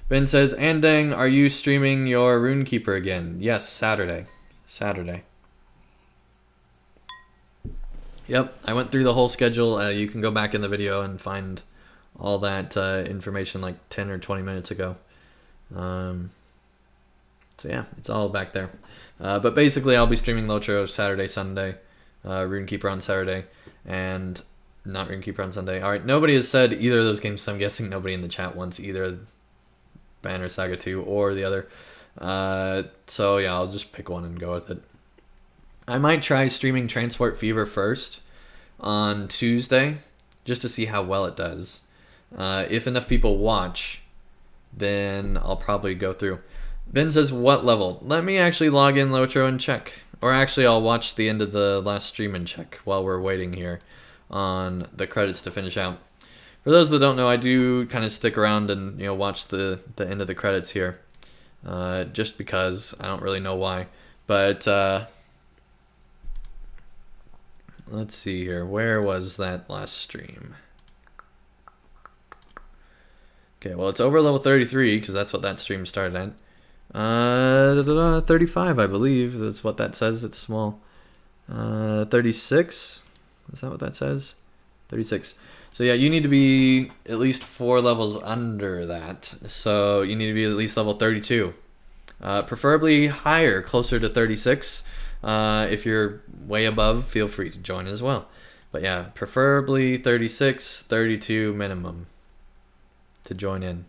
Ben says, Andang, are you streaming your RuneKeeper again? Yes, Saturday. Yep, I went through the whole schedule. You can go back in the video and find all that information like 10 or 20 minutes ago. So yeah, it's all back there. But basically, I'll be streaming Lotro Saturday, Sunday. RuneKeeper on Saturday, and not RuneKeeper on Sunday. Alright, nobody has said either of those games, so I'm guessing nobody in the chat wants either Banner Saga 2 or the other. So yeah, I'll just pick one and go with it. I might try streaming Transport Fever first on Tuesday, just to see how well it does. If enough people watch, then I'll probably go through. Ben says, what level? Let me actually log in Lotro and check. Or actually, I'll watch the end of the last stream and check while we're waiting here on the credits to finish out. For those that don't know, I do kind of stick around and, you know, watch the end of the credits here. Just because. I don't really know why. But let's see here. Where was that last stream? Okay, well, it's over level 33 because that's what that stream started at. 35, I believe. That's what that says. It's small. 36. Is that what that says? 36. So yeah, you need to be at least 4 levels under that. So you need to be at least level 32. Preferably higher, closer to 36. If you're way above, feel free to join as well. But yeah, preferably 36, 32 minimum to join in.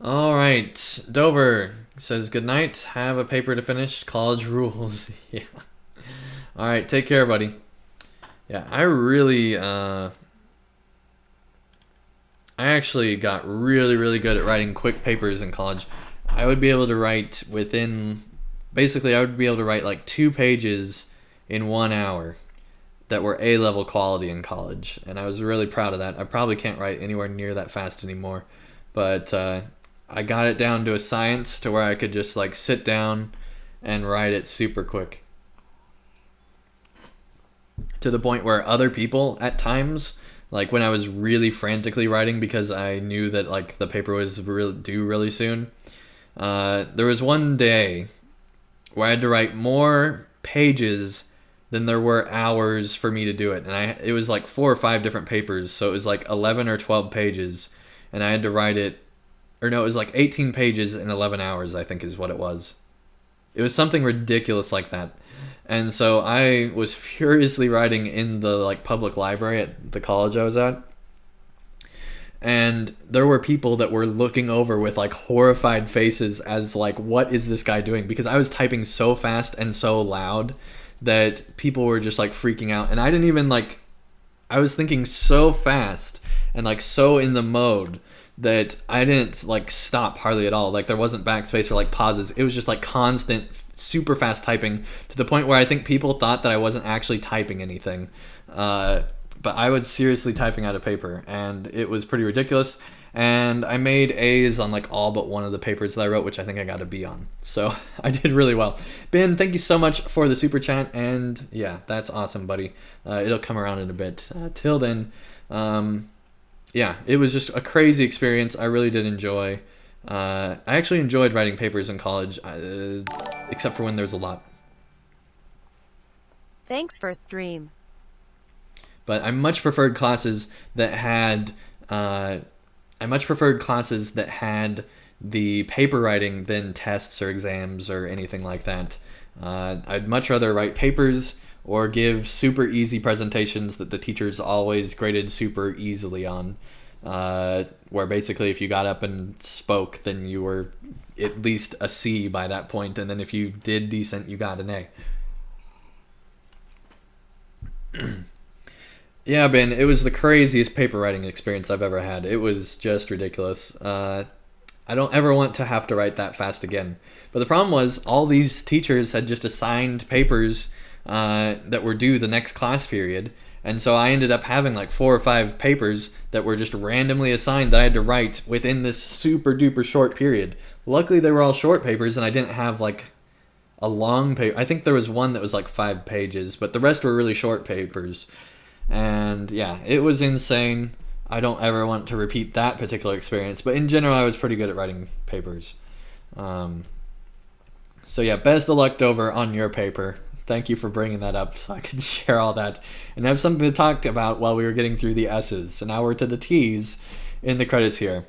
All right, Dover says good night. Have a paper to finish. College rules. Yeah. All right, take care, buddy. Yeah, I actually got really, really good at writing quick papers in college. I would be able to write basically, I would be able to write like 2 pages in 1 hour that were A-level quality in college, and I was really proud of that. I probably can't write anywhere near that fast anymore, but I got it down to a science to where I could just like sit down and write it super quick. To the point where other people at times, like when I was really frantically writing because I knew that like the paper was due really soon, there was one day where I had to write more pages than there were hours for me to do it, and it was like 4 or 5 different papers, so it was like 11 or 12 pages, and I had to write it, or no, it was like 18 pages in 11 hours, I think is what it was. It was something ridiculous like that. And so I was furiously writing in the like public library at the college I was at. And there were people that were looking over with like horrified faces as like, what is this guy doing? Because I was typing so fast and so loud that people were just like freaking out. And I didn't even like, I was thinking so fast and like so in the mode that I didn't like stop hardly at all. Like there wasn't backspace or like pauses. It was just like constant, super fast typing to the point where I think people thought that I wasn't actually typing anything. But I was seriously typing out a paper, and it was pretty ridiculous. And I made A's on like all but one of the papers that I wrote, which I think I got a B on. So I did really well. Ben, thank you so much for the super chat, and yeah, that's awesome, buddy. It'll come around in a bit. Till then, yeah, it was just a crazy experience. I really did enjoy. I actually enjoyed writing papers in college, except for when there's a lot. Thanks for stream. But I much preferred classes that had the paper writing than tests or exams or anything like that. I'd much rather write papers or give super easy presentations that the teachers always graded super easily on. Where basically if you got up and spoke, then you were at least a C by that point, and then if you did decent, you got an A. Yeah, Ben, it was the craziest paper writing experience I've ever had. It was just ridiculous. I don't ever want to have to write that fast again. But the problem was all these teachers had just assigned papers that were due the next class period. And so I ended up having like 4 or 5 papers that were just randomly assigned that I had to write within this super duper short period. Luckily, they were all short papers, and I didn't have like a long paper. I think there was one that was like 5 pages, but the rest were really short papers. And yeah, it was insane. I don't ever want to repeat that particular experience, but in general, I was pretty good at writing papers. So yeah, best of luck, Dover, on your paper. Thank you for bringing that up so I could share all that and have something to talk about while we were getting through the S's. So now we're to the T's in the credits here.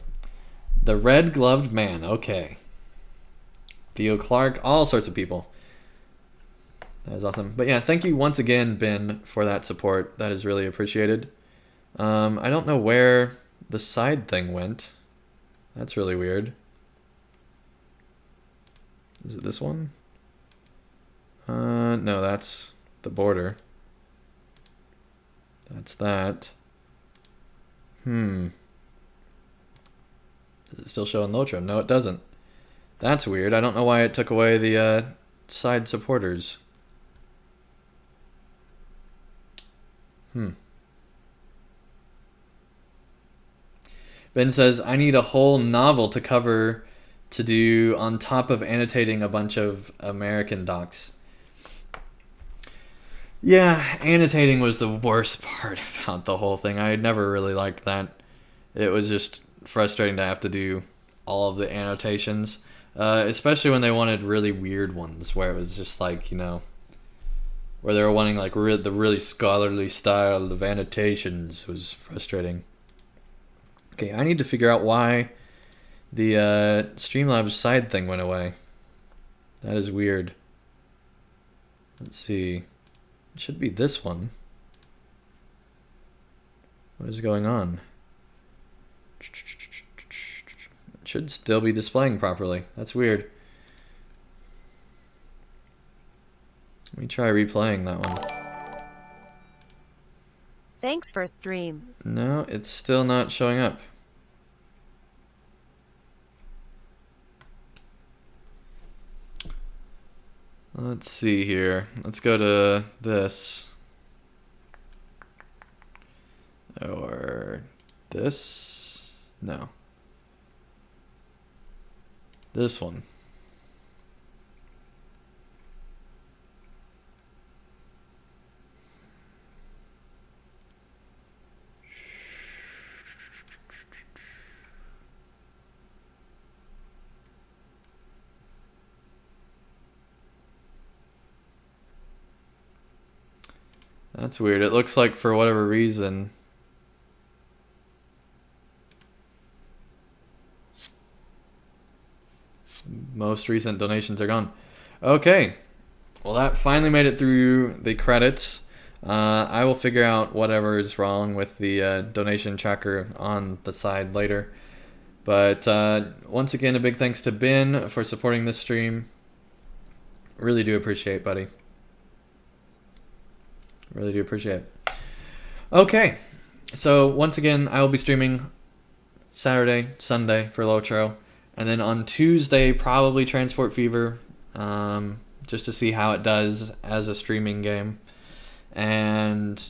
The Red Gloved Man, okay. Theo Clark, all sorts of people. That was awesome. But yeah, thank you once again, Ben, for that support. That is really appreciated. I don't know where the side thing went. That's really weird. Is it this one? No, that's the border. That's that. Does it still show in Lotro? No, it doesn't. That's weird. I don't know why it took away the side supporters. Ben says, I need a whole novel to cover to do on top of annotating a bunch of American docs. Yeah, annotating was the worst part about the whole thing. I never really liked that. It was just frustrating to have to do all of the annotations, especially when they wanted really weird ones, where it was just like, where they were wanting like the really scholarly style of annotations. It was frustrating. Okay, I need to figure out why the Streamlabs side thing went away. That is weird. Let's see. It should be this one. What is going on? should still be displaying properly. That's weird. Let me try replaying that one. Thanks for stream. No, it's still not showing up. Let's see here. Let's go to this. Or this? No. This one. That's weird. It looks like for whatever reason. Most recent donations are gone. Okay. Well, that finally made it through the credits. I will figure out whatever is wrong with the donation tracker on the side later. But once again, a big thanks to Ben for supporting this stream. Really do appreciate, buddy. Really do appreciate it. Okay. So once again, I will be streaming Saturday, Sunday for Lotro. And then on Tuesday, probably Transport Fever, just to see how it does as a streaming game. And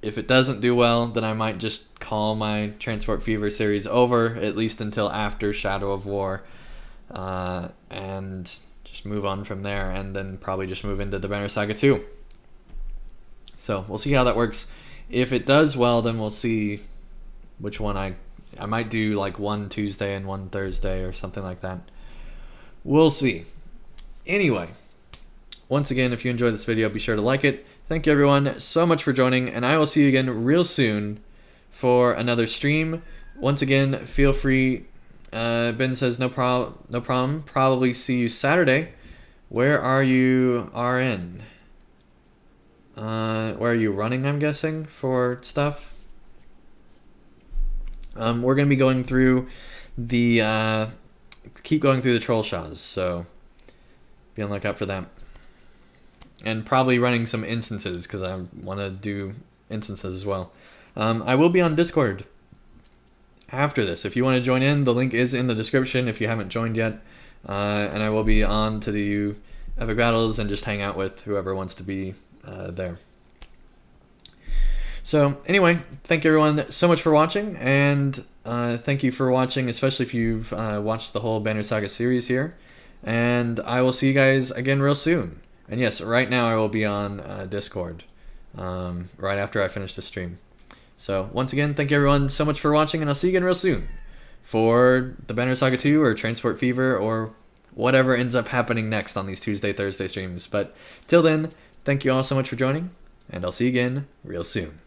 if it doesn't do well, then I might just call my Transport Fever series over, at least until after Shadow of War, and just move on from there, and then probably just move into the Banner Saga 2. So we'll see how that works. If it does well, then we'll see which one I might do, like one Tuesday and one Thursday or something like that. We'll see. Anyway, once again, if you enjoyed this video, be sure to like it. Thank you everyone so much for joining, and I will see you again real soon for another stream. Once again, feel free. Ben says no problem. Probably see you Saturday. Where are you, RN? Where are you running, I'm guessing, for stuff? We're going to be going through the, keep going through the troll shots, so be on the lookout for that. And probably running some instances, because I want to do instances as well. I will be on Discord after this. If you want to join in, the link is in the description if you haven't joined yet. And I will be on to do epic battles and just hang out with whoever wants to be there. So anyway, thank you everyone so much for watching, and thank you for watching, especially if you've watched the whole Banner Saga series here. And I will see you guys again real soon. And yes, right now I will be on Discord right after I finish the stream. So once again, thank you everyone so much for watching, and I'll see you again real soon for the Banner Saga 2 or Transport Fever or whatever ends up happening next on these Tuesday, Thursday streams. But till then, thank you all so much for joining, and I'll see you again real soon.